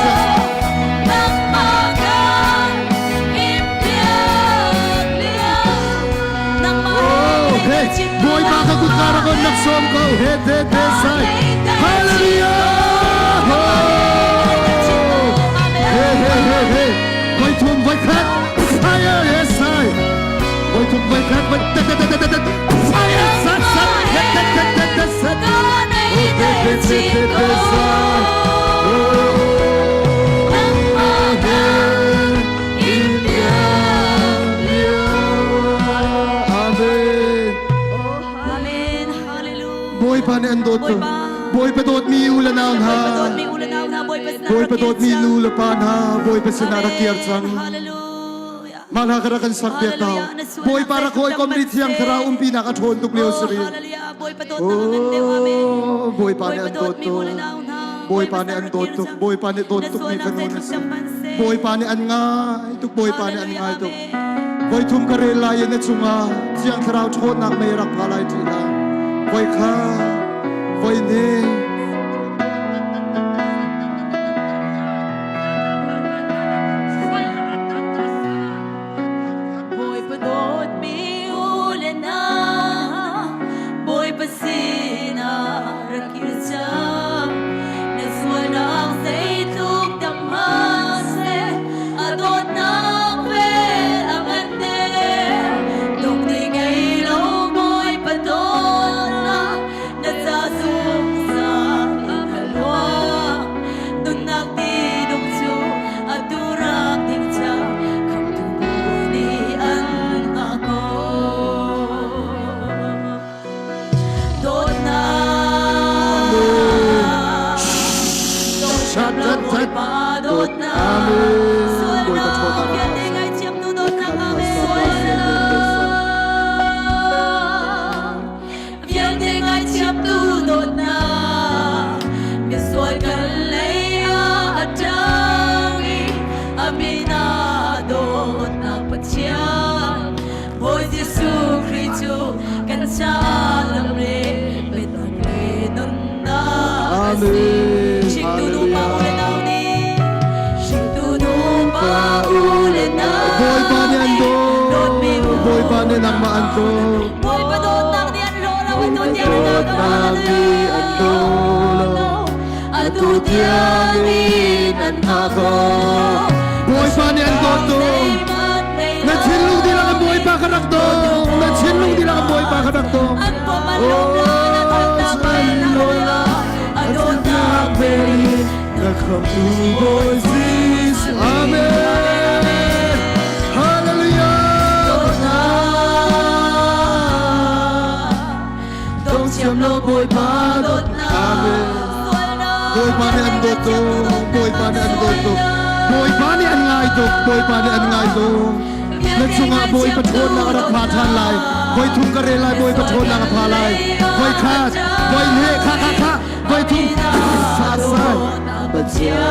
Saya nak som ko he te te sai hallelujah hey hey hey hey voi thum voi khat fire yes sai voi thum voi khat voi fire sat sat sat boy pa ni andot to boy pa dot mi ulan ang ha boy pa dot mi lula pa na boy pa sinarakiar sang malakarakan sakbiat tao boy para koy komrit yang thara umpi na kathon tuk leo sri boy pa ni andot to boy pa ni andot to boy pa ni dot tuk mi kanon boy pa ni an nga tuk boy pa ni an nga tuk boy thum kare la yen na chunga chiang thara thon nak mai rak palai ti na boy kha boy ne nang maanto boy padot nang di anlo lawan to tiang nang di anlo adu tiang in ako boy pa ni anto to na chinlung di lang boy pa karak to na chinlung di lang boy pa karak to adu tiang in na come to voices amen lo boy pa dot na boy pa ni andot to boy pa ni andot to boy pa ni an ngai to boy pa ni an ngai to let sunga boy pa thon na ra pha than lai boy thum ka re lai boy pa thon na pha lai boy kha boy he kha kha kha boy thum sa sa ba chia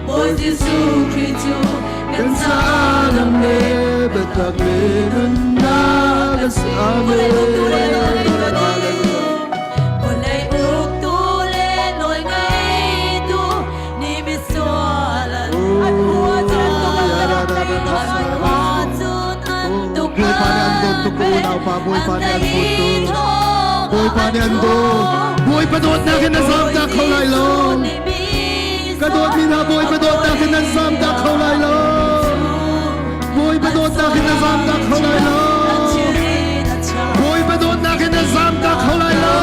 boy jesu kristo kan sa lam le ba ta le na ga sa me boy pa ni andot to boy pa ni andot boy pa dot na kin na sam ta kholai lo ka dot mi na boy pa dot na kin na sam ta kholai lo boy pa dot na kin na sam ta kholai lo boy pa dot na kin na sam ta kholai lo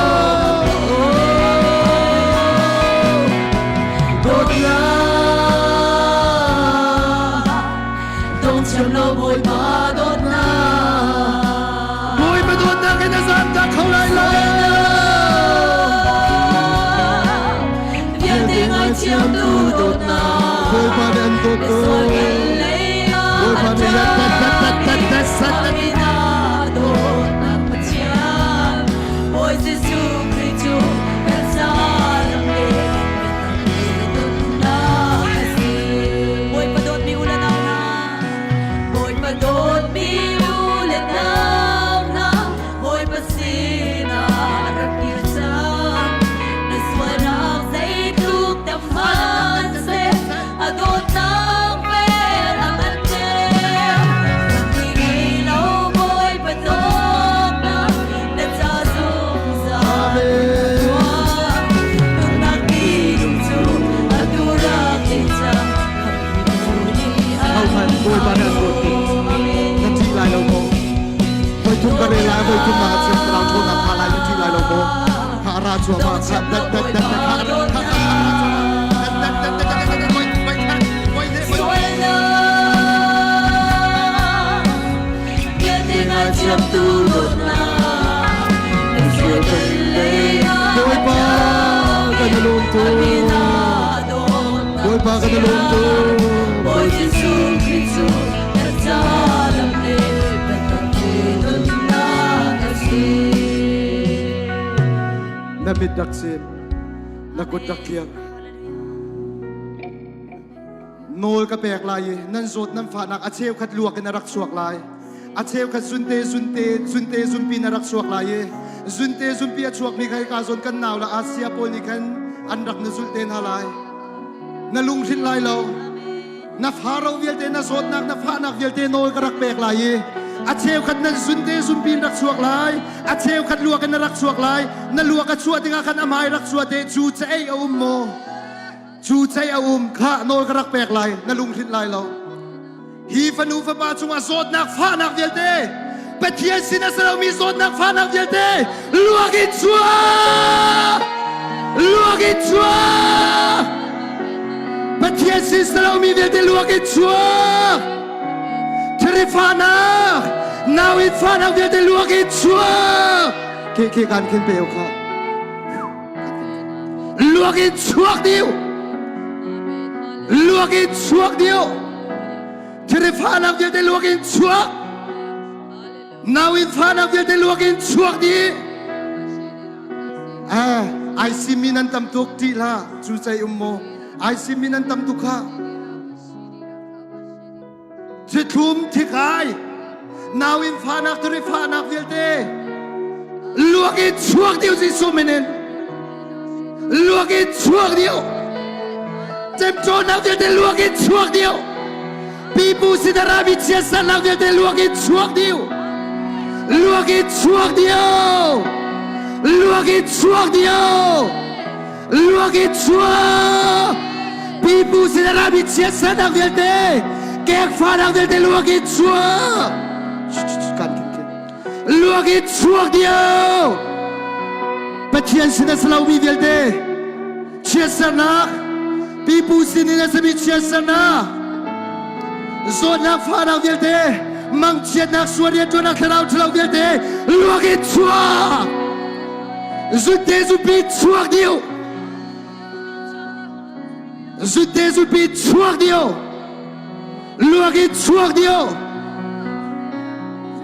dot na don't you know boy pa dot na chiam tu dot na boy pa ni andot to boy pa ni tat sat na dot na chiam boy jesu kristo kan sa lam le na kasi boy pa dot mi ulan na boy pa dot mi ulan na boy pa sina rakir sa naswana say adot ng chua ma kha dat dat dat kha chăm tu đột na rồi bên đây boy pa kan lung tu boy pa kan lung tu boy Giêsu Kitô đã ra làm lễ bên tận đền na asi na bit dak sin na kut dak kiak nol ka pek lai nan zot nan fa nak acheu khat luak na rak suak lai acheu khat sunte sunpi na rak suak lai sunte sunpi achuak mi khai ka zon kan naw la asia pol ni kan an rak na zulten halai na lung thin lai lo na pharo vialte na zot nak na pha nak vialte nol ka rak pek lai acheu khat na sunte sunpi rak suak lai acheu khat luak na rak suak lai na luak ka chuat nga khan amai rak suat te chu chai a mo chu chai a kha nol ka rak pek lai na lung thin lai lo hi fanu fa ba chunga zot nak pha nak vialte Pathian sina sarau mi zot nak pha nak vialte luak in chua Pathian sin sarau mi vialte luak in chua Terifana now in pha nak vialte luak in chua ke kan ken peu kha luak in chuak diu luak in chuak diu Terifana vialte luak in chuak Now in front of you, the looking chuak di. I see minan tam tuk ti la, chu say mo. I see minan tam tukha. Chitum tikai. Now in front of the front of you, the looking chuak di si suminen. Looking chuak di. Tem chon of you, the looking chuak di. People see the rabbit chest and of you, the looking chuak di. Luak in chuak dio luak in chuak dio luak in chuak people sin the rabbit chest and of the kek fan of the luak in chuak luak in chuak dio Pathian sin the slow mi vialte chest na people sin the rabbit chest na zona fan of the mang chiat nak suaria tu nak tharau vialte luak in chuak zute zupi chuak dio zute zupi chuak dio luak in chuak dio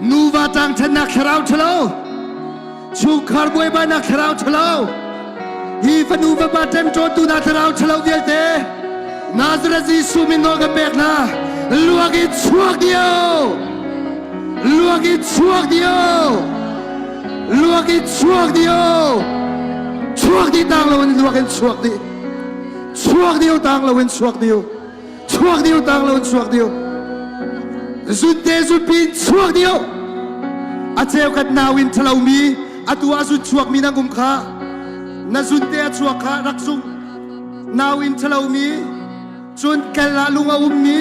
nu va tang than nak tharau chu khar boy ba nak tharau hi fanu va ba tem to tu nak tharau vialte Nazareth Jesu min no ga pek na luak in chuak dio Luak in chuak dio luak in chuak dio chuak di tang lawan luak in chuak dio tang lawan chuak dio tang lawan chuak dio zunte zupin chuak dio acheu kat nawin thalau mi atua zu chuak mi na gum kha na zunte chuak kha raksung nawin thalau mi chun kala lunga mi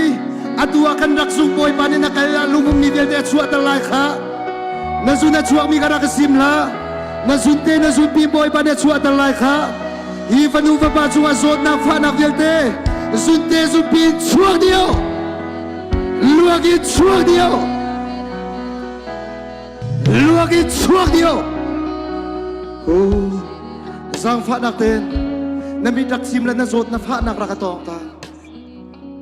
Atua kan raksung boy panin na kaya lungum ni dia chuak talai kha nazuna chuak mi kara kasim la nazunte nazunpi boy panin chuak talai kha hi fanu fa pa chuak zot na fa na vialte zunte zunpi chuak dio luak in chuak dio oh sang fa nak ten na mi taksim la na zot na fa nak rakatong ta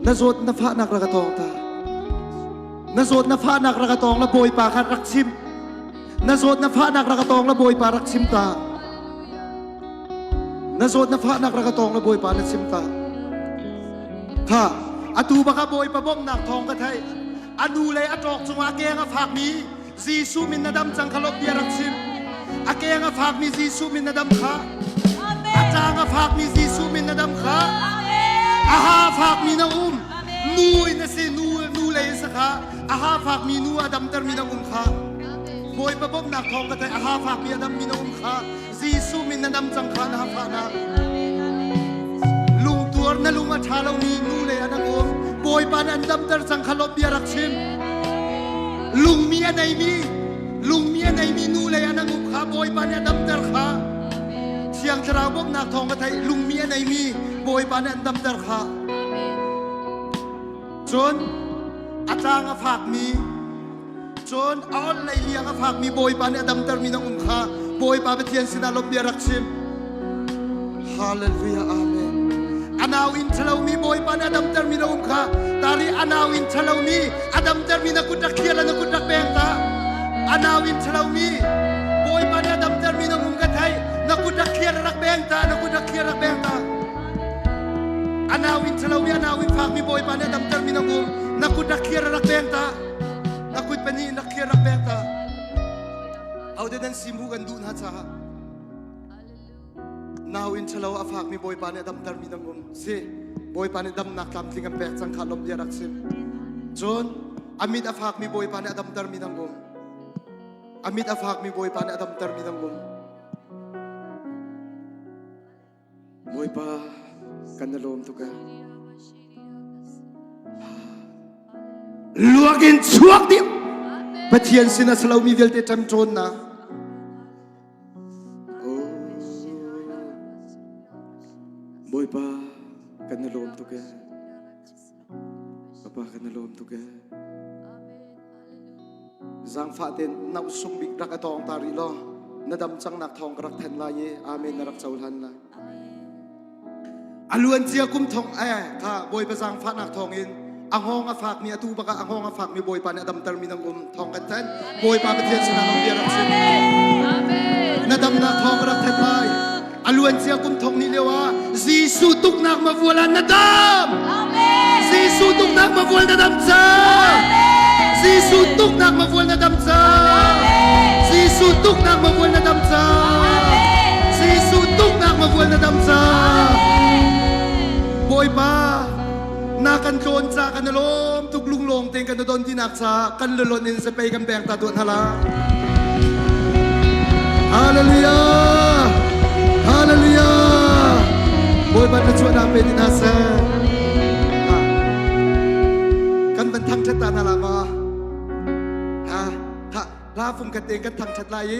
Nazot na fa nak rakatong ta Nazot na fa nak rakatong la boy pa khat raksim Nazot na fa nak rakatong la boy pa raksim ta Nazot na fa nak rakatong la boy pa raksim ta Ha atu ba ka boy pa bom nak thong ka thai anu le atok chunga ke nga phak mi Jesu min nadam chang khalop dia raksim ake nga phak mi Jesu min nadam kha acha nga phak mi Jesu min nadam kha aha phak mi na nu na se nu le sa kha aha phak mi nu adam tar mi na kha boy pa bom nak thong ka thai aha phak mi adam mi na kha Jesu min nadam chang kha na pha na lung tur na lung a thalo mi nu le ana boy pa na adam tar chang khalop bia raksim lung mi anai mi nu le ana kha boy pa na adam tar kha ชียงชราวบนักทองกระไทยลุงเมียในมีโบยปานอันดำดร์ขาจนอาจารย์ฝากมีจนออนไลเลียงฝากมีโบยปานอันดำดร์มีน้องขาโบยปานเทียนสินาลมเบียรักชิมฮาเลลูยาอาเมนอานาวินเชลามีโบยปานอันดำดร์มีน้องขาตาลีอานาวินเชลามีอันดำดร์มีนักกุฎเขียนและนักกุฎแบงตาอานาวินเชลามีโบยปานอันดำดร์มีน้องกระไทยนักกุฎเขียนรักแบงตานักกุฎเขียนรักแบงตาอานาวินเชลามีอานาวินฝากมีโบยปานอันดำดร์มีน้องนักกุฎเขียนรักแบงตานักกุฎเป็นนี่นักเขียนรักแบงตาเอาเดินซิมูกันดูนะจ๊ะนาวินเชลาฝากมีโบยปานอันดำดร์มีน้องสิโบยปานอันดำนักลำทิ้งกันแบกสังขารลมเดียรักซิมจนอามิดฝากมีโบยปานอันดำดร์มีน้องอามิดฝากมีโบยปานอันดำดร์มีน้องโบยปากันนลมทุกข์ลวกินช่วงเดียวปะเทียนสินะสลาวมีเวลเตจำโจนนะโบยปากันนลมทุกข์ปากันนลมทุกข์จังฟ้าเต็นนักสุ่มบิกรักตองตาริโลนาดำจังนักทองรักแทนลายอาเมนนรักเจ้าทันละอลวนเจียกุมทองค่ะบอยประสังฟ้านักทองอินอังฮองฝากมีอตูปะกะอังฮองฝากมีบอยปานดำตรมีนังกุมทองกันแทนบอยปาเป็นเทียนสนามเบียรักสินาดำนักทองรักแทนลายอลวนเจียกุมทองนี่เลยวะซีสูตุกนักมาวัวลนาดำซีสูตุกนักมาวัวนาดำจ้าซีสูตุกนักมาวัวนาดำจ้าซีสูตุกนักมาวัวนาดำจ้าซีสูตุกนักมาวัวนาดำจ้าโบยปานากันโจนจากันลมทุกลุงลงเต็งกันโดนที่นักซากันลนอินสเปย์กันแบ่งตาตัวทลาฮาเลลูยาฮาเลลูยาโบยปาจะชวนนาเป็นนาเซกันเป็นทั้งชะตานาลามาลาฟุงกันเองกันทั้งชัดลาย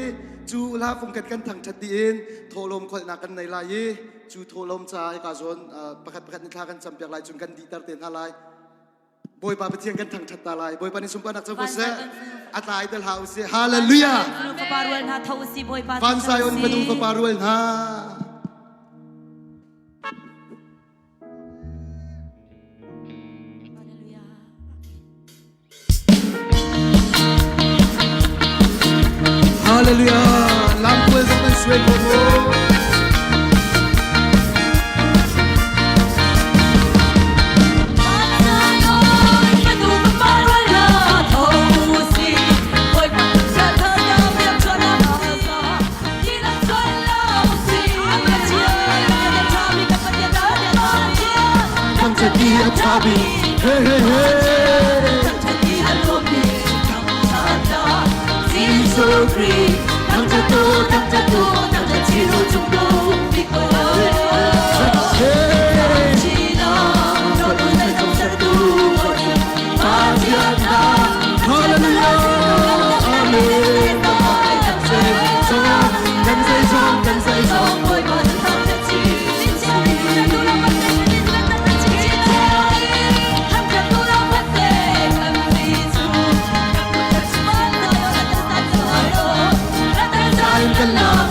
จูลาฟุงกันทั้งชัดดีเองโทลมคนนักกันในลายจูโทลมใจกาซนประคัดนิทากันจำเปียกลายจุนกันดีตาเต็นอะไรบอยปาไปเทียงกันทั้งชัดตาลายบอยปานิสุมปานักเจ้ากุศลอัตลายเดลฮาวเซฮาเลลูยาฟันไซออนเป็นอุปปารุเอลฮาHaleluya, lampu yang mensuai komo. Hey hey hey. So free, thằng cha chỉ lo chung đô vì cô chỉ lo cho tôi thấy trong sa tu và thiên đàng Hallelujah, Amen. Đừng say sóng, ôi con thằng cha chỉกันลอง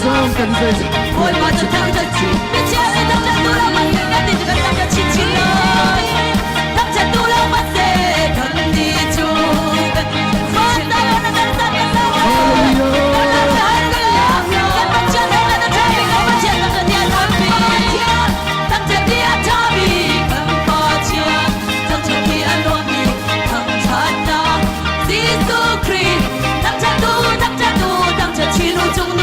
ซองกันเซซอง 我把这当着去，别见了当着都了吗？要对这个当着亲亲了，当着都了吗？谁看你就发达了那那那那那我，那那个亮亮，当着那那的产品，我们见当着你产品，当着你产品很抱歉，当着你罗米当着那基督克里，当着都当着都当着七路中路。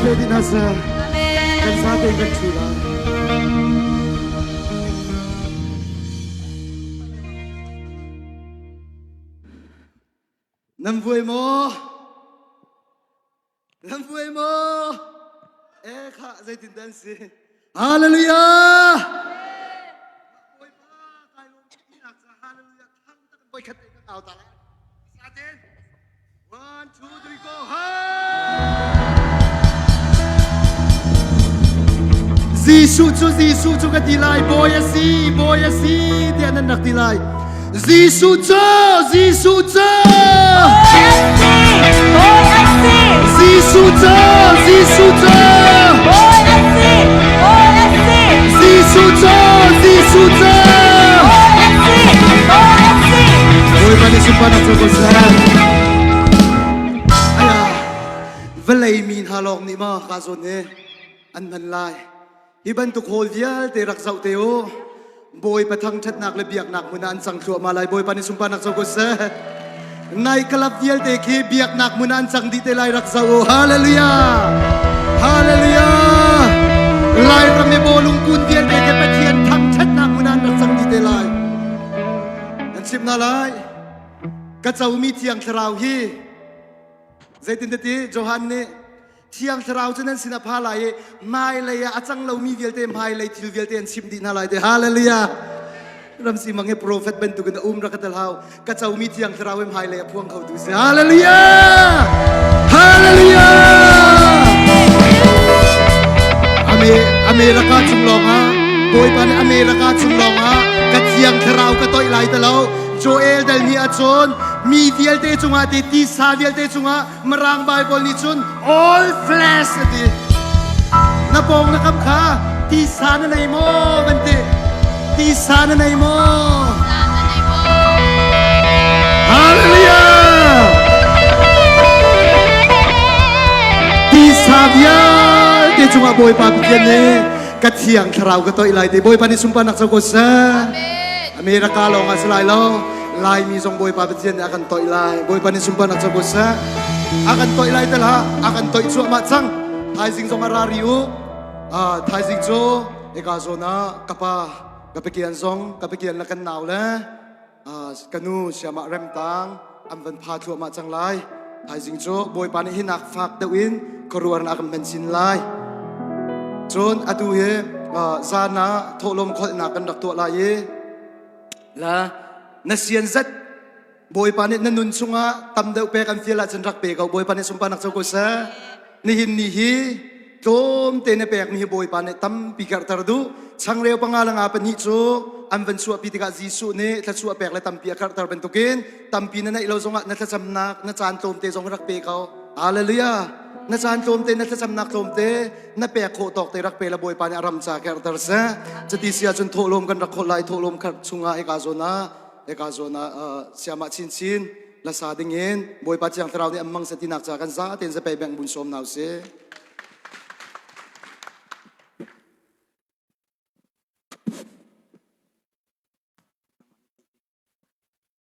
Din hasa kan sa atin kan chula nam vui mo kha zai tin dan si hallelujah vui pa kai lo ki nak sa hallelujah thang ta kan boi khat ka kaw ta la sa tin 1 2 3 go ha Giêsu cho cái tilai boy si dia nan nak tilai Giêsu cho Giêsu cho Giêsu cho Giêsu cho Boy mani sumpa nak cho sa Aya velai min halong ni ma ka zon ne an man lai Iban tu khol dia te rak zau te o boy pathang that nak le biak nak munan sang thua malai boy pani sumpa nak ko se nai kalap dia te khi biak nak munan sang di te lai rak zau hallelujah lai ram me bolung kun dia te ke pathian thang that nak munan rak sang di te lai an sim na lai ka zau mi thiang thrau hi zaitin te ti johan ne Tiang terau jenan sinapa lai mai lai acang lau mi vialte mai lai til vialte an sim di na lai de hallelujah ram si mange prophet bentu kan rakatal hau kacau mi tiang terau mai lai puang kau tu se hallelujah Amerika chung ha boy pan Amerika chung ha ka tiang terau ka toi lai ta lau Joel dal ni achon mi vialte chunga te ti sa vialte chunga marang bible ni chun all flesh ti na pong na kam kha ti sa na nei mo ban ti ti sa na nei mo hallelujah ti sa vialte chunga boy pa pian ne ka thiang tharau ka toi lai te boy pa ni sumpa nak sa ko sa Amerika lo nga salai lo lai mi song boy pa betien akan toi lai boy pa ni sumpa nak sa bosa akan toi lai tel ha akan toi chu ma chang thai sing song arariu thai sing chu eka zona kapa kapekian song kapekian la kan naw le kanu siama rem tang am van pha thu ma chang lai thai sing chu boy pa ni hinak fak deuin koruar na kam bensin lai chon atu he zana tholom khol na kan rak to lai ye la nasian zat boy panet nanun sunga tam deu pe kan fiala chan rak pe ka boy panet sumpa nak choko sa ni hi tom te ne pek ni boy panet tam pikar tardu changreu pangalang apan hi chu an van su apitika jisu ne tha su pek le tam pi akar tar ben tukin tam pi na ilo zonga na thacham nak na chan tom te zong rak pe ka hallelujah na chan tom te na thacham nak tom te na pek kho tok te rak pe la boy panet aram cha kar tar sa chati sia chun tholom kan rak kholai tholom khat chunga eka zona siama chin la sa dingin boy pa chiang trau ni amang sa tinak cha kan za ten sa pe bang bun som naw se